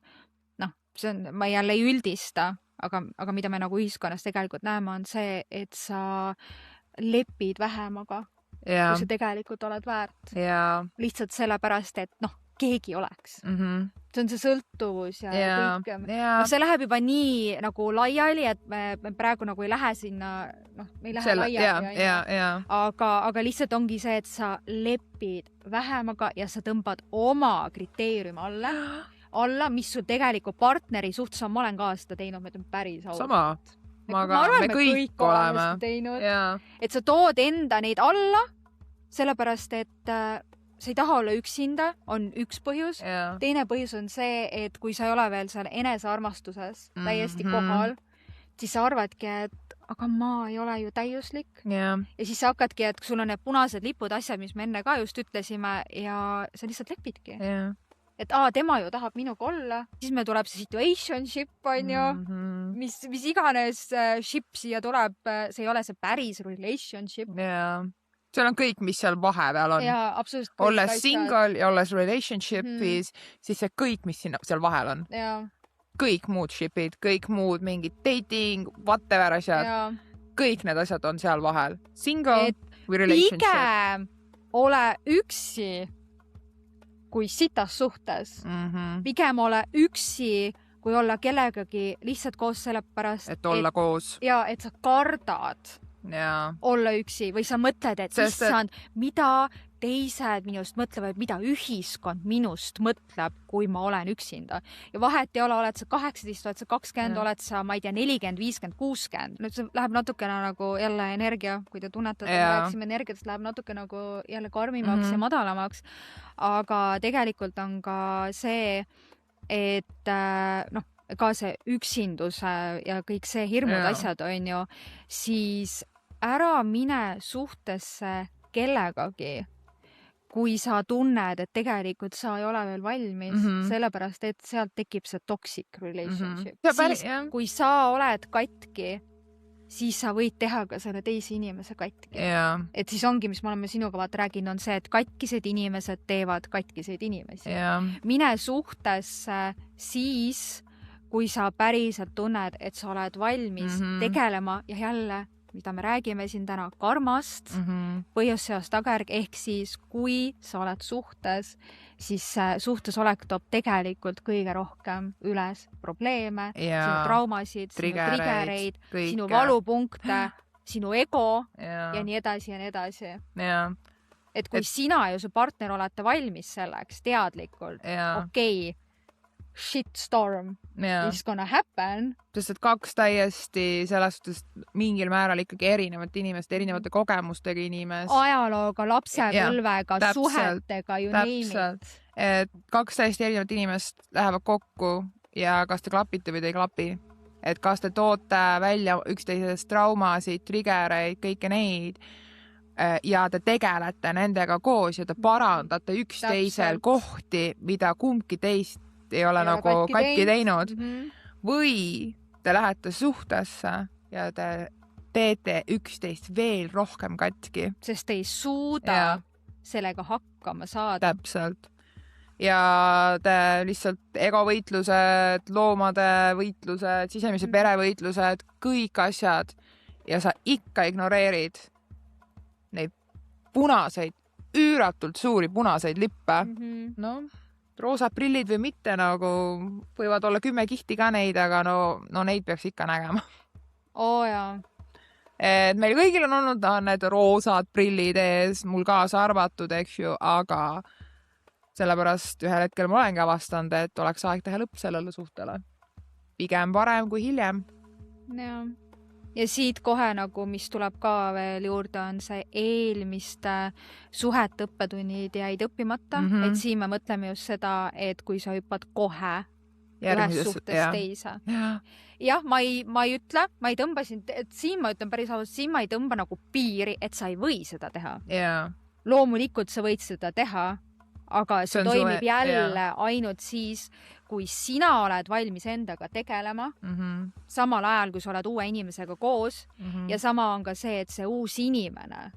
ma jälle ei üldista, aga mida me nagu ühiskonnas tegelikult näeme, on see, et sa lepid vähemaga, kui sa tegelikult oled väärt. Lihtsalt sellepärast, et keegi oleks. See on see sõltuvus ja kõik. See läheb juba nii nagu laiali, et me praegu nagu ei lähe sinna, me ei lähe laiali. Aga lihtsalt ongi see, et sa lepid vähemaga ja sa tõmbad oma kriteeriumi alla, mis sul tegelikult partneri suhtes on, ma olen ka seda teinud, me oleme päris ausalt. Sama. Me kõik oleme. Et sa tood enda neid alla, sellepärast, et sa ei taha olla üksinda, on üks põhjus. Teine põhjus on see, et kui sa ei ole veel seal enesearmastuses täiesti kohal, siis sa arvadki, et aga ma ei ole ju täiuslik. Ja siis sa hakkadki, et sul on need punased lipud asjad, mis me enne ka just ütlesime ja sa lihtsalt lepidki. Et tema ju tahab minuga olla, siis meil tuleb see situationship, on ju, mis iganes ship siia tuleb, see ei ole see päris relationship. Seal on kõik, mis seal vahepeal on. Olles single ja olles relationshipis, siis see kõik, mis seal vahel on. Kõik muud shipid, kõik muud mingid dating, whatever asjad. Kõik need asjad on seal vahel. Single või relationship. Pigem ole üksi kui sitas suhtes. Pigem ole üksi, kui olla kellegagi lihtsalt koos sellepärast, et olla koos. Ja et sa kardad olla üksi või sa mõtled, et issand, mida teised minust mõtlevad, mida ühiskond minust mõtleb, kui ma olen üksinda. Ja vahet ei ole, oled sa 18, oled sa 20, oled sa, ma ei tea, 40, 50, 60. Nüüd see läheb natukene nagu jälle energia, kui te tunnetate, rääksime energiatest, läheb natuke nagu jälle karmimaks ja madalamaks. Aga tegelikult on ka see, et ka see üksinduse ja kõik see hirmud asjad on ju, siis ära mine suhtesse kellegagi, kui sa tunned, et tegelikult sa ei ole veel valmis, sellepärast, et sealt tekib see toxic relationship. Siis, kui sa oled katki, siis sa võid teha ka selle teise inimese katki. Et siis ongi, mis me oleme sinuga vaata rääginud, on see, et katkised inimesed teevad katkiseid inimesi. Mine suhtesse siis, kui sa päriselt tunned, et sa oled valmis tegelema ja jälle, mida me räägime siin täna, karmast, põhjus-seos tagajärg, ehk siis kui sa oled suhtes, siis suhtes olek toob tegelikult kõige rohkem üles probleeme, sinu traumasid, sinu triggereid, sinu valupunkte, sinu ego ja nii edasi ja nii edasi. Et kui sina ja su partner olete valmis selleks teadlikult, okei, shitstorm is gonna happen. Sest et kaks täiesti selles suhtes mingil määral ikkagi erinevat inimest, erinevate kogemustega inimest. Ajalooga, lapsepõlvega, suhetega, you name it. Et kaks täiesti erinevat inimest lähevad kokku ja kas te klapite või te ei klapi. Et kas te toote välja üksteisest traumasid, triggereid, kõike neid ja te tegelete nendega koos ja te parandate üksteisel kohti, mida kumbki teist ei ole nagu katki teinud. Või te lähete suhtesse ja te teete üksteist veel rohkem katki. Sest te ei suuda sellega hakkama saada. Täpselt. Ja te lihtsalt egovõitlused, loomade võitlused, sisemise perevõitlused, kõik asjad ja sa ikka ignoreerid neid punaseid, üüratult suuri punaseid lippe. Roosad prillid või mitte, nagu võivad olla 10 kihti ka neid, aga no neid peaks ikka nägema. Et meil kõigil on olnud need roosad prillid ees, mul kaasa arvatud, eks ju, aga sellepärast ühel hetkel ma olengi avastanud, et oleks aeg teha lõpp sellele suhtele. Pigem varem kui hiljem. Ja siit kohe nagu, mis tuleb ka veel juurde, on see eelmiste suhete õppetunnid jäid õppimata. Et siin me mõtleme just seda, et kui sa hüppad kohe ühes suhtes teise. Jah, ma ei ütle, ma ei tõmba siin, et siin ma ütlen päris ausalt, siin ma ei tõmba nagu piiri, et sa ei või seda teha. Loomulikult sa võid seda teha, aga see toimib jälle ainult siis, kui sina oled valmis endaga tegelema, samal ajal, kui sa oled uue inimesega koos ja sama on ka see, et see uus inimene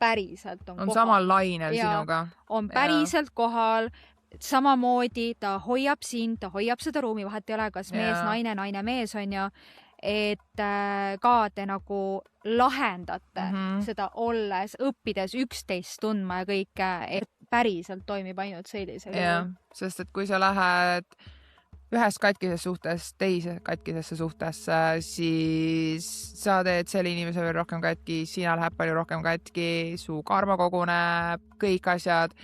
päriselt on kohal. Samal lainel sinuga. On päriselt kohal, samamoodi ta hoiab sind, ta hoiab seda ruumi, vahet ei ole, kas mees, naine, naine, mees on ju, et ka te nagu lahendate seda olles, õppides üksteist tundma ja kõike, et päriselt toimib ainult sellisega. Sest et kui sa lähed ühest katkisest suhtest teise katkisesse suhtesse, siis sa teed selle inimese veel rohkem katki, sina läheb palju rohkem katki, su karma koguneb, kõik asjad.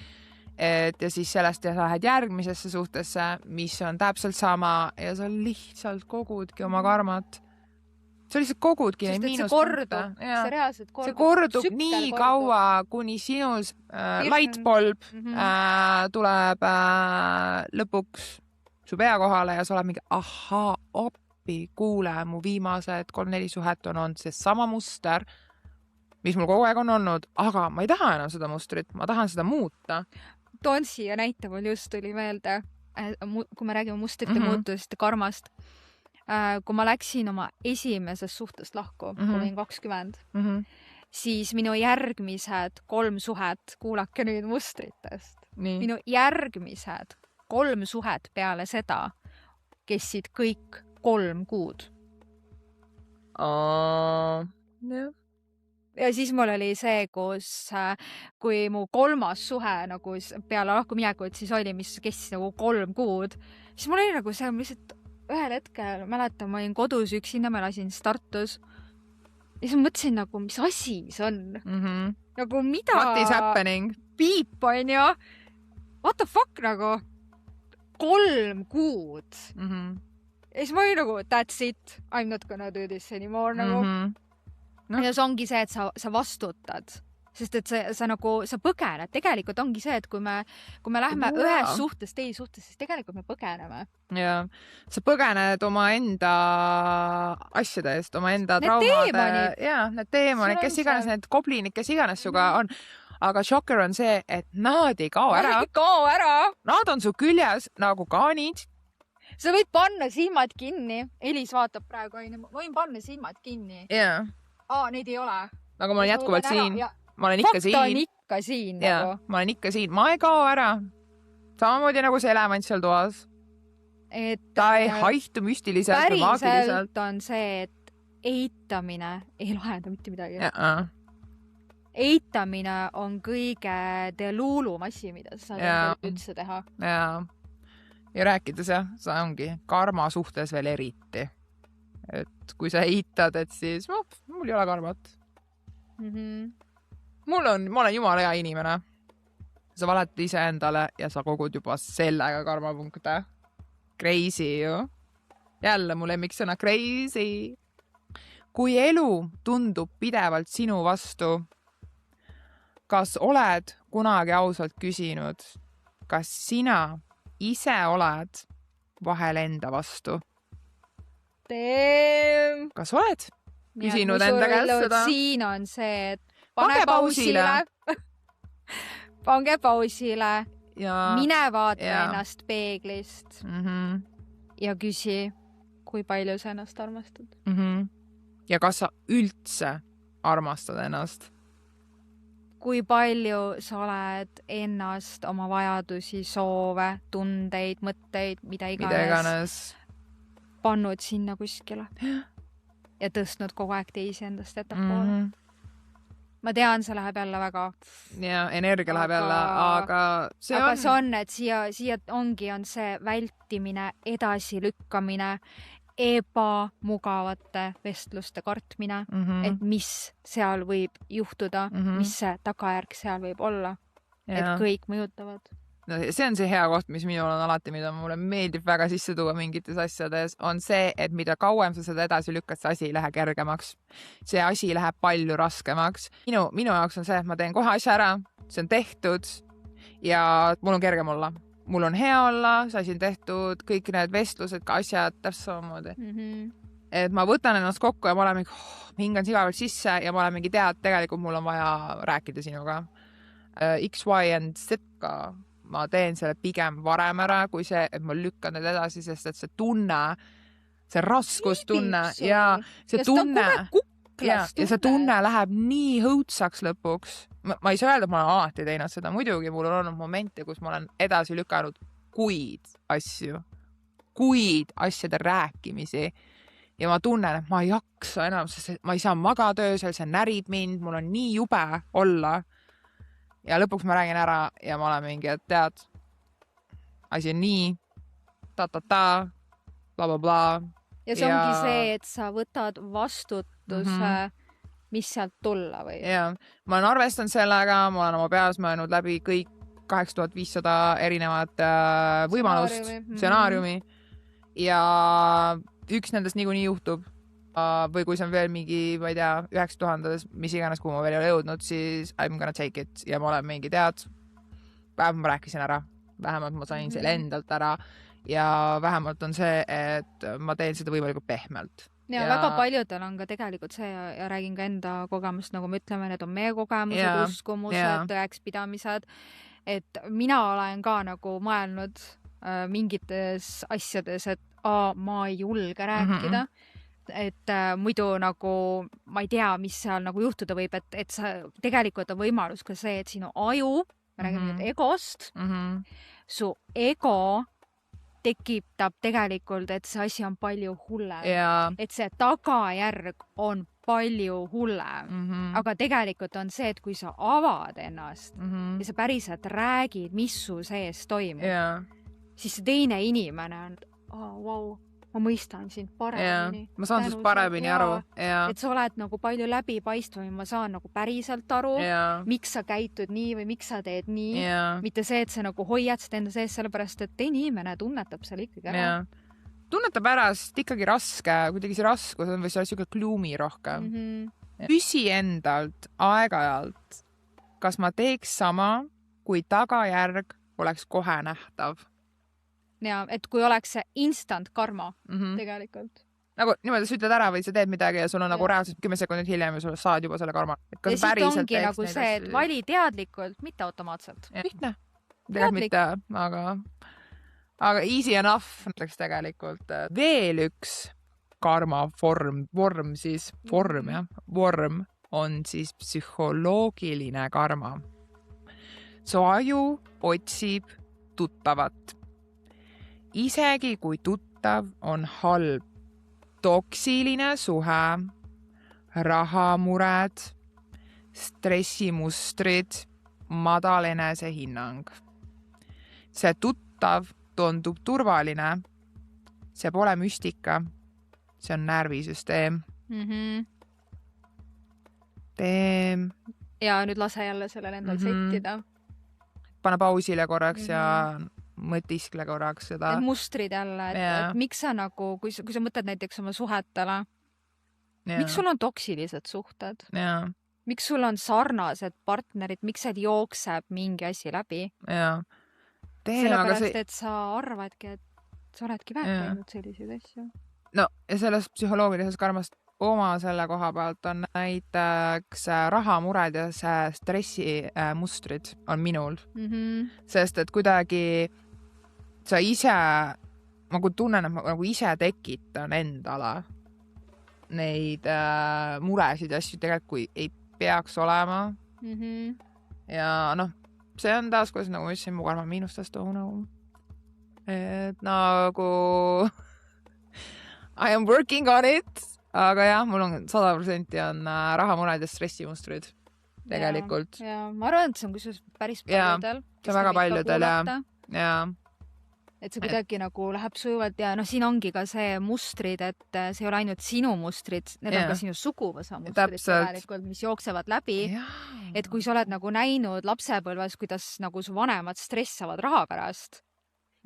Ja siis sellest ja lähed järgmisesse suhtesse, mis on täpselt sama ja sa lihtsalt kogudki oma karmat. Sa lihtsalt kogudki neid miinuspunkte. See reaalselt kordub. See kordub nii kaua, kuni sinus lightbulb tuleb lõpuks su pea kohale ja sa oled mingi, appi, kuule, mu viimased 3-4 suhet on olnud see sama muster, mis mul kogu aeg on olnud, aga ma ei taha enam seda mustrit, ma tahan seda muuta. Toon siia näite, mul just tuli meelde, kui me räägime mustrite muutusest ja karmast. Kui ma läksin oma esimesest suhtest lahku, kui olin 20, siis minu järgmised 3 suhet, kuulake nüüd mustritest, minu järgmised 3 suhet peale seda kestsid kõik 3 kuud. ja siis mul oli see, kui mu 3. suhe nagu peale lahkuminekut siis oli, mis kestis nagu 3 kuud, siis mul oli nagu see lihtsalt ühel hetkel, mäletan, ma olin kodus üksinda, ma elasin Tartus. Ja siis ma mõtlesin nagu, mis asi see on? Nagu mida? What is happening? Piip on ju. What the fuck nagu? 3 kuud. Ja siis ma olin nagu, that's it. I'm not gonna do this anymore nagu. No. Ja see ongi see, et sa vastutad. Sest et sa põgened. Tegelikult ongi see, et kui me lähme ühes suhtes, teise suhtes, siis tegelikult me põgeneme. Ja sa põgened oma enda asjade eest, oma enda traumade. Ja, need teemonid, kes iganes, need koblinid, kes iganes suga on. Aga šokker on see, et nad ei kao ära. Nad on su küljes nagu kaanid. Sa võid panna silmad kinni. Elis vaatab praegu, ma võin panna silmad kinni. Yeah. Neid ei ole. Aga ma olen jätkuvalt siin. Ma olen ikka siin. Fakta on ikka siin. Nagu. Ma olen ikka siin. Ma ei kao ära. Samamoodi nagu see elevant seal toas. Ta ei haihtu müstiliselt või maagiliselt. Päriselt on see, et eitamine ei lahenda mitte midagi. Eitamine on kõige deluulum asi, mida sa saad üldse teha. Ja rääkides see ongi karma suhtes veel eriti. Et kui sa eitad, et siis mul ei ole karmat. Ma olen jumala hea inimene. Sa valetad ise endale ja sa kogud juba sellega karmapunkte. Crazy ju. Jälle mu lemmiksõna crazy. Kui elu tundub pidevalt sinu vastu, kas oled kunagi ausalt küsinud, kas sina ise oled vahel enda vastu? Kas oled küsinud enda käest seda? Siin on see, et pane pausile. Pange pausile. Mine vaata ennast peeglist. Ja küsi, kui palju sa ennast armastad. Ja kas sa üldse armastad ennast? Kui palju sa oled ennast, oma vajadusi, soove, tundeid, mõtteid, mida iganes pannud sinna kuskile ja tõstnud kogu aeg teisi endast ettepoole. Ma tean, see läheb jälle väga. Ja energia läheb jälle, aga see on, et siia ongi see vältimine, edasilükkamine, ebamugavate vestluste kartmine, et mis seal võib juhtuda, mis see tagajärg seal võib olla, et kõik mõjutavad. No, see on see hea koht, mis minul on alati, mida mulle meeldib väga sisse tuua mingites asjades, on see, et mida kauem sa seda edasi lükkad, see asi ei lähe kergemaks. See asi läheb palju raskemaks. Minu jaoks on see, et ma teen kohe asja ära, see on tehtud ja mul on kergem olla. Mul on hea olla, see asi on tehtud, kõik need vestlused, ka asjad täpselt samamoodi. Et ma võtan ennast kokku ja ma olen mingi, hingan sigavalt sisse ja ma olen mingi tead, tegelikult mul on vaja rääkida sinuga. X, Y and Z ka. Ma teen selle pigem varem ära, kui see, et ma lükkan need edasi, sest et see tunne, see raskustunne ja see tunne ja see tunne läheb nii hõudsaks lõpuks. Ma ei saa öelda, et ma olen alati teinud seda. Muidugi mul on olnud momente, kus ma olen edasi lükanud kuid asjade rääkimisi ja ma tunnen, et ma ei jaksa enam, sest ma ei saa magada öösel, see närib mind, mul on nii jube olla. Ja lõpuks ma räägin ära ja ma olen mingi, et tead, asi on nii, bla, bla, bla. Ja see ongi see, et sa võtad vastutuse, mis sealt tulla või? Ja, ma olen arvestanud sellega, ma olen oma peas mõelnud läbi kõik 8500 erinevat võimalust, stsenaariumi ja üks nendest niikuinii juhtub. Või kui see on veel mingi, ma ei tea, 9000, mis iganes, kuhu ma veel ei ole jõudnud, siis I'm gonna take it ja ma olen mingi tead. Vähemalt ma rääkisin ära, vähemalt ma sain selle endalt ära ja vähemalt on see, et ma teen seda võimalikult pehmelt. Ja väga paljudel on ka tegelikult see ja räägin ka enda kogemust, nagu me ütleme, need on meie kogemused, uskumused, tõekspidamised, et mina olen ka nagu mõelnud mingites asjades, et ma ei julge rääkida. Et muidu nagu ma ei tea, mis seal nagu juhtuda võib, et sa tegelikult on võimalus ka see, et sinu aju, me räägime nüüd egost, su ego tekitab tegelikult, et see asi on palju hullem. Et see tagajärg on palju hullem. Aga tegelikult on see, et kui sa avad ennast ja sa päriselt räägid, mis su sees toimub, siis see teine inimene on, vau, ma mõistan sind paremini. Ma saan sust paremini aru. Et sa oled nagu palju läbipaistvam ja ma saan nagu päriselt aru, miks sa käitud nii või miks sa teed nii. Mitte see, et sa nagu hoiad seda enda sees, sellepärast, et teine inimene tunnetab seal ikkagi ära. Tunnetab ära, sest ikkagi raske, kuidagi see raskus on või see on gloomy rohkem. Küsi endalt aeg-ajalt, kas ma teeks sama, kui tagajärg oleks kohe nähtav. Ja, et kui oleks see instant karma tegelikult. Nagu niimoodi sa ütled ära või sa teed midagi ja sul on nagu reaalselt 10 sekundit hiljem ja sul saad juba selle karma. Ja siit ongi nagu see, et vali teadlikult, mitte automaatselt. Lihtne. Tegelikult mitte, aga easy enough näiteks tegelikult. Veel üks karma vorm on siis psühholoogiline karma. Su aju otsib tuttavat. Isegi kui tuttav on halb, toksiline suhe, rahamured, stressimustrid, madal enesehinnang. See tuttav tundub turvaline, see pole müstika, see on närvisüsteem. Ja nüüd lase jälle sellele endal settida. Pane pausile korraks ja mõtiskle korraks seda. Need mustrid jälle, et miks sa nagu, kui sa mõtled näiteks oma suhetele, miks sul on toksilised suhted? Miks sul on sarnased partnerid, miks see jookseb mingi asi läbi? Sellepärast, et sa arvadki, et sa oledki väärtanud selliseid asju. No, ja selles psühholoogilises karmast oma selle koha pealt on näiteks rahamured ja stressimustrid on minul. Sest et kuidagi sa ise, ma kui tunnen, et ma nagu ise tekitan endale neid muresid ja asju tegelikult, kui ei peaks olema. Ja see on taas, kuidas nagu ma ütlesin, mu karma miinustast nagu. Et nagu I am working on it, aga jah, mul on 100% on rahamured ja stressimustrid tegelikult. Ja ma arvan, et see on kusjuures päris paljudel. See on väga paljudel, ja. Et see kuidagi nagu läheb sujuvalt ja siin ongi ka see mustrid, et see ei ole ainult sinu mustrid, need on ka sinu suguvõsa mustrid tegelikult, mis jooksevad läbi. Et kui sa oled nagu näinud lapsepõlves, kuidas nagu su vanemad stressavad raha pärast,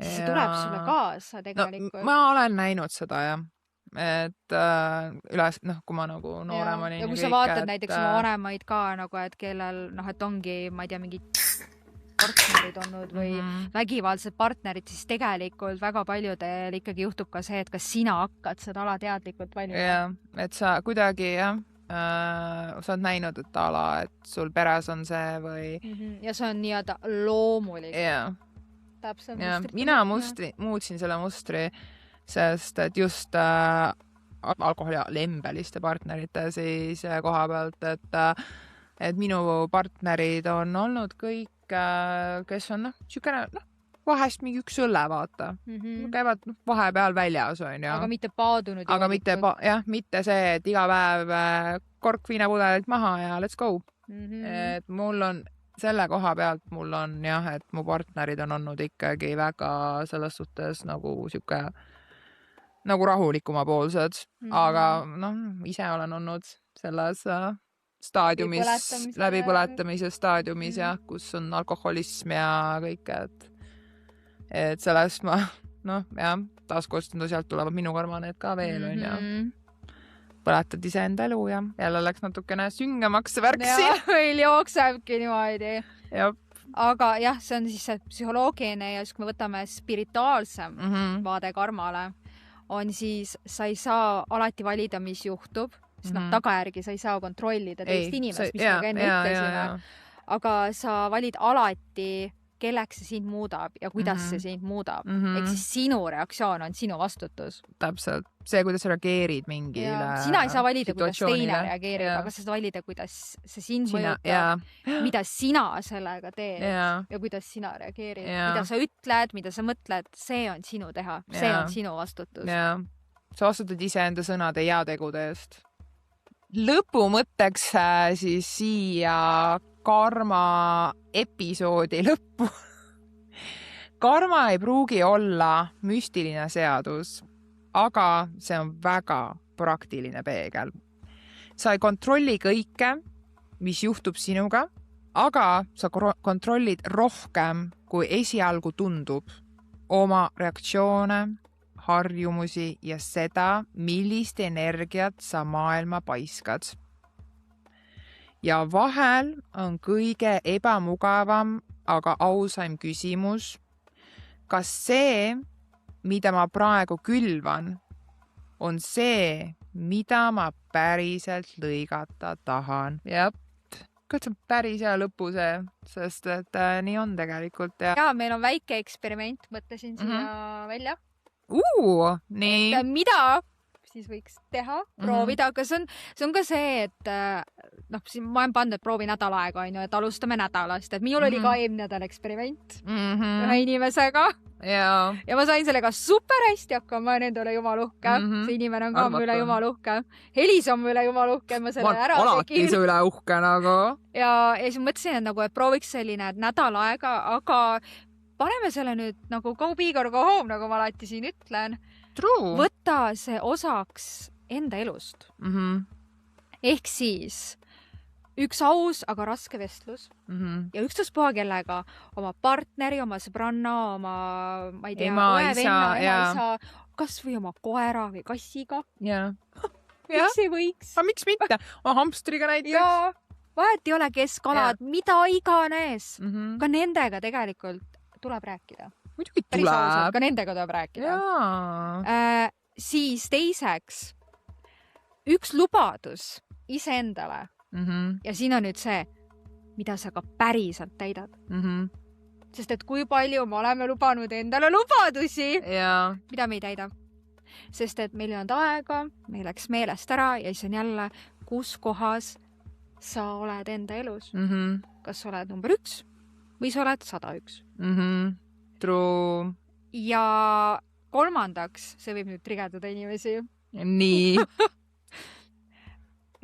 siis see tuleb sulle kaasa tegelikult. Ma olen näinud seda, jah. Et üles, kui ma nagu noorem olin. Ja kui sa vaatad näiteks oma vanemaid ka, nagu, et kellel, et ongi, ma ei tea, mingi partnerid olnud või vägivaldsed partnerid, siis tegelikult väga paljudel ikkagi juhtub ka see, et kas sina hakkad seda alateadlikult valima. Jah, et sa kuidagi, sa oled näinud, et et sul peres on see või... Ja see on nii-öelda loomulik. Jah. Täpselt mustrit. Mina muutsin selle mustri, sest et just alkoholi lembeliste partnerite siis koha pealt, et minu partnerid on olnud kõik, kes on siukene, vahest mingi üks õlle, vaata. Käivad vahepeal väljas, on ju. Aga mitte paadunud. Aga mitte see, et iga päev kork viinapudelit maha ja let's go. Et mul on selle koha pealt mul on et mu partnerid on olnud ikkagi väga selles suhtes nagu siuke nagu rahulikuma poolsed, aga ise olen olnud selles staadiumis, läbipõletamise staadiumis kus on alkoholism ja kõik, et sellest ma, taaskostanud sealt tulevad minu karma need ka veel, on ja põletad ise enda elu ja jälle läks natukene süngemaks see värksi. Ja, meil jooksebki niimoodi. Jop. Aga jah, see on siis see psühholoogiline ja siis kui me võtame spirituaalsem vaade karmale, on siis sa ei saa alati valida, mis juhtub, sest tagajärgi sa ei saa kontrollida teist inimest, mis me enne ütlesime. Aga sa valid alati, kelleks see sind muudab ja kuidas see sind muudab. Ehk siis sinu reaktsioon on sinu vastutus. Täpselt. See, kuidas sa reageerid mingile sina ei saa valida, kuidas teine reageerib, aga sa saad valida, kuidas see sind mõjutab, mida sina sellega teed ja kuidas sina reageerid. Mida sa ütled, mida sa mõtled, see on sinu teha. See on sinu vastutus. Sa vastutad ise enda sõnade ja tegude eest. lõpumõtteks siis siia karma episoodi lõppu. Karma ei pruugi olla müstiline seadus, aga see on väga praktiline peegel. Sa ei kontrolli kõike, mis juhtub sinuga, aga sa kontrollid rohkem, kui esialgu tundub oma reaktsioone, harjumusi ja seda, millist energiat sa maailma paiskad. Ja vahel on kõige ebamugavam, aga ausaim küsimus, kas see, mida ma praegu külvan, on see, mida ma päriselt lõigata tahan. Jep. Kas see on päris hea lõpu see, sest et nii on tegelikult. Ja meil on väike eksperiment, mõtlesin siia välja. Nii. Et mida siis võiks teha, proovida, aga see on ka see, et ma olen pannud, et proovi nädal aega, et alustame nädalast, et minul oli ka eelmine nädal eksperiment ühe inimesega. Ja ma sain sellega super hästi hakkama, ma olen endale jumal uhke. See inimene on ka mu üle jumal uhke. Helis on mu üle jumal uhke, ma selle ära tegin. Alati su üle uhke nagu. Ja siis mõtlesin, et prooviks selline nädal aega, aga paneme selle nüüd nagu go big or go home, nagu ma alati siin ütlen. True. Võta see osaks enda elust. Ehk siis üks aus, aga raske vestlus ja ükstaspuha kellega, oma partneri, oma sõbranna, oma, ma ei tea, ema-isa, kas või oma koera või kassiga. Miks ei võiks? Miks mitte? Hamstriga näiteks. Ja vahet ei ole, kes kalad, mida iganes. Ka nendega tegelikult tuleb rääkida. Muidugi tuleb. Ka nendega tuleb rääkida. Siis teiseks, üks lubadus iseendale. Ja siin on nüüd see, mida sa ka päriselt täidad. Sest et kui palju me oleme lubanud endale lubadusi, mida me ei täida. Sest et meil ei olnud aega, meil läks meelest ära ja siis on jälle, kus kohas sa oled enda elus. Kas sa oled number 1 või sa oled 101. True. Ja kolmandaks, see võib nüüd trigerdada inimesi. Nii.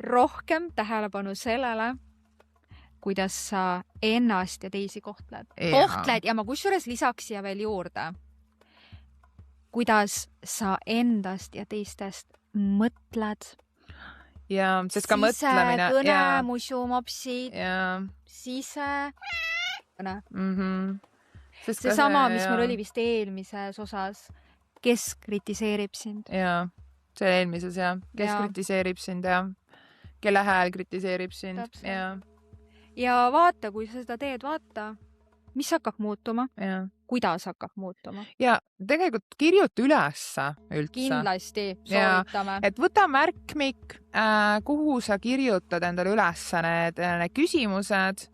Rohkem tähelepanu sellele, kuidas sa ennast ja teisi kohtled. Kohtled ja ma kusjuures lisaks siia veel juurde. Kuidas sa endast ja teistest mõtled. Ja, sest ka mõtlemine. Sisekõne, musumopsid, sise. See sama, mis meil oli vist eelmises osas. Kes kritiseerib sind? Ja, see eelmises ja. Kes kritiseerib sind ja kelle hääl kritiseerib sind. Ja vaata, kui sa seda teed, vaata, mis hakkab muutuma, kuidas hakkab muutuma. Ja tegelikult kirjuta ülesse üldse. Kindlasti soovitame. Et võta märkmik, kuhu sa kirjutad endale ülesse need küsimused.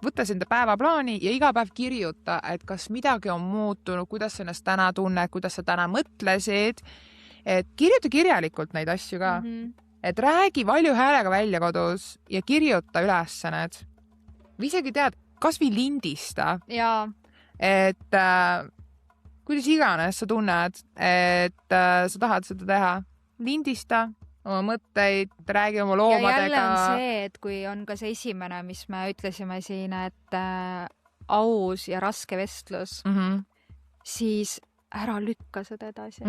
Võta enda päevaplaani ja iga päev kirjuta, et kas midagi on muutunud, kuidas sa ennast täna tunned, kuidas sa täna mõtlesid. Et kirjuta kirjalikult neid asju ka. Et räägi valju häälega välja kodus ja kirjuta ülesse need. Või isegi tead, kas või lindista. Et kuidas iganes sa tunned, et sa tahad seda teha. Lindista oma mõtteid, räägi oma loomadega. Ja jälle on see, et kui on ka see esimene, mis me ütlesime siin, et aus ja raske vestlus, siis ära lükka seda edasi.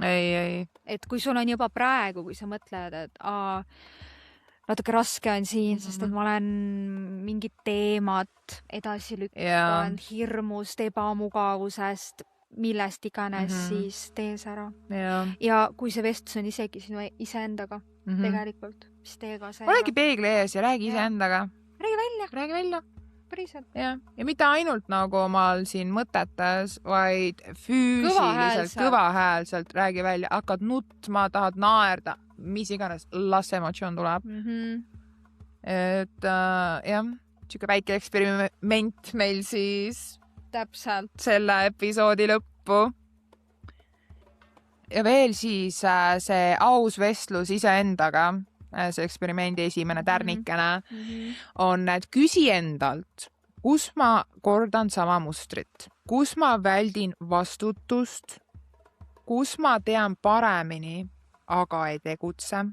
Ei. Et kui sul on juba praegu, kui sa mõtled, et natuke raske on siin, sest et ma olen mingit teemat edasi lükkanud, hirmust, ebamugavusest, millest iganes, siis tee see ära. Ja kui see vestlus on isegi sinu iseendaga tegelikult, siis tee ka see ära. Olegi peegli ees ja räägi iseendaga. Räägi välja. Päriselt. Ja mitte ainult nagu omal siin mõtetes, vaid füüsiliselt, kõvahäälselt räägi välja, hakkad nutma, tahad naerda, mis iganes, las emotsioon tuleb. Et siuke väike eksperiment meil siis täpselt selle episoodi lõppu. Ja veel siis see aus vestlus iseendaga, see eksperimendi esimene tärnikene, on, et küsi endalt, kus ma kordan sama mustrit, kus ma väldin vastutust, kus ma tean paremini, aga ei tegutse,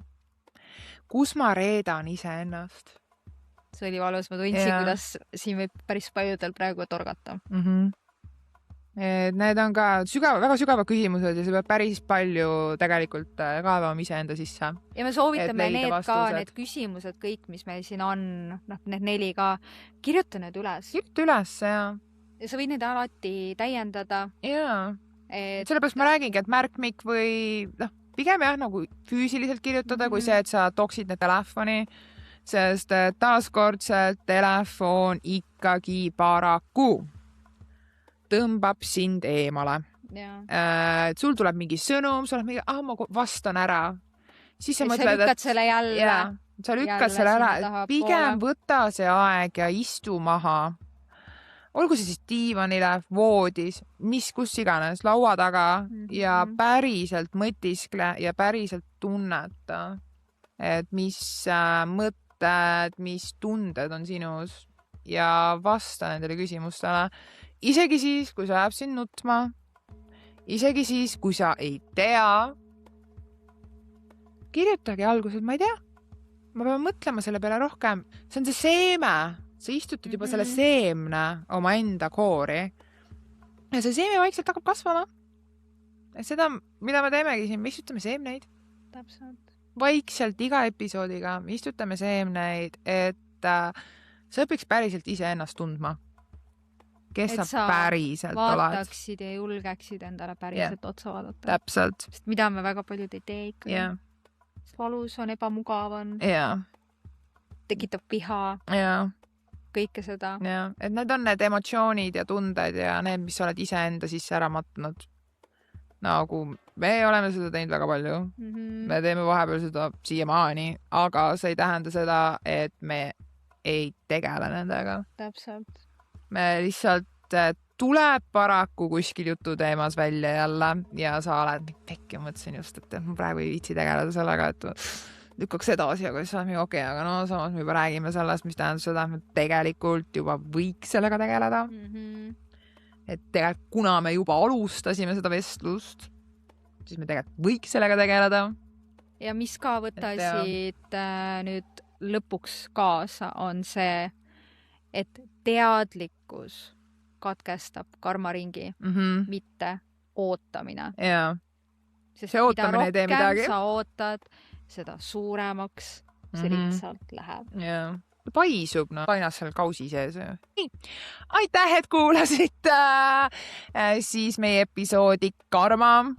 kus ma reedan iseennast. See oli valus, ma tundsin, kuidas siin võib päris paljudel praegu torgata. Need on ka väga sügava küsimused ja see peab päris palju tegelikult kaevama iseenda sisse. Ja me soovitame need küsimused, kõik, mis meil siin on, need 4 ka, kirjuta need üles. Kirjuta üles, ja sa võid neid alati täiendada. Jaa. Sellepärast ma räägingi, et märkmik või pigem nagu füüsiliselt kirjutada, kui see, et sa toksid need telefoni, sest taaskordselt telefon ikkagi paraku tõmbab sind eemale. Sul tuleb mingi sõnum, sul on mingi, ma vastan ära. Siis sa mõtled, lükkad selle jälle. Sa lükkad selle ära. Pigem võta see aeg ja istu maha. Olgu see siis diivanile, voodis, kus iganes, laua taga ja päriselt mõtiskle ja päriselt tunneta, et mis mõtted, mis tunded on sinus ja vasta nendele küsimustele. Isegi siis, kui sa läheb siin nutma, isegi siis, kui sa ei tea, kirjutage alguses, ma ei tea. Ma pean mõtlema selle peale rohkem. See on see seeme. Sa istutad juba selle seemne oma enda koori. Ja see seeme vaikselt hakkab kasvama. Ja seda, mida me teemegi siin, me istutame seemneid. Täpselt. Vaikselt iga episoodiga me istutame seemneid, et sa õpiks päriselt ise ennast tundma. Kes sa päriselt oled. Vaataksid ja julgeksid endale päriselt otsa vaadata. Täpselt. Sest mida me väga paljud ei tee ikka. Valus on, ebamugav on. Tekitab viha. Kõike seda. Et need on need emotsioonid ja tunded ja need, mis oled ise enda sisse ära matnud. Nagu me oleme seda teinud väga palju. Me teeme vahepeal seda siiamaani, aga see ei tähenda seda, et me ei tegele nendega. Täpselt. Me lihtsalt tuleb paraku kuskil jututeemas välja jälle ja sa oled pekki, mõtlesin just, et ma praegu ei viitsi tegeleda sellega, et lükkaks edasi, aga siis on okei, aga samas me juba räägime sellest, mis tähendab seda, et me tegelikult juba võiks sellega tegeleda. Et tegelikult, kuna me juba alustasime seda vestlust, siis me tegelikult võiks sellega tegeleda. Ja mis ka võtasid nüüd lõpuks kaasa, on see, et teadlikkus katkestab karmaringi, mitte ootamine. Sest mida rohkem sa ootad, seda suuremaks see lihtsalt läheb. Paisub, painas seal kausi sees. Aitäh, et kuulasid siis meie episoodi Karma.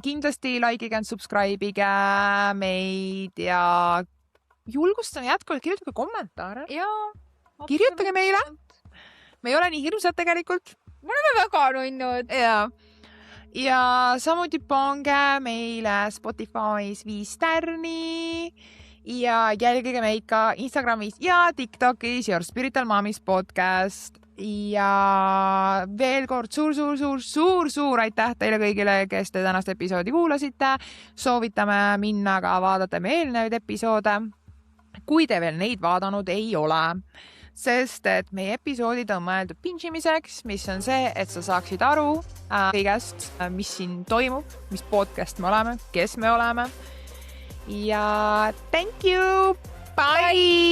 Kindlasti likeige ja subscribe'ige meid ja julgustan jätkuvalt, kirjutage kommentaare. Kirjutage meile. Me ei ole nii hirmsad tegelikult. Me oleme väga nunnud. Ja samuti pange meile Spotify's 5 stärni ja jälgige meid ka Instagramis ja TikTokis Your Spiritual Momies podcast. Ja veel kord suur aitäh teile kõigile, kes te tänast episoodi kuulasite. Soovitame minna ka vaadata meie eelnevaid episoode, kui te veel neid vaadanud ei ole. Sest et meie episoodid on mõeldud pinchimiseks, mis on see, et sa saaksid aru kõigest, mis siin toimub, mis podcast me oleme, kes me oleme. Ja thank you! Bye!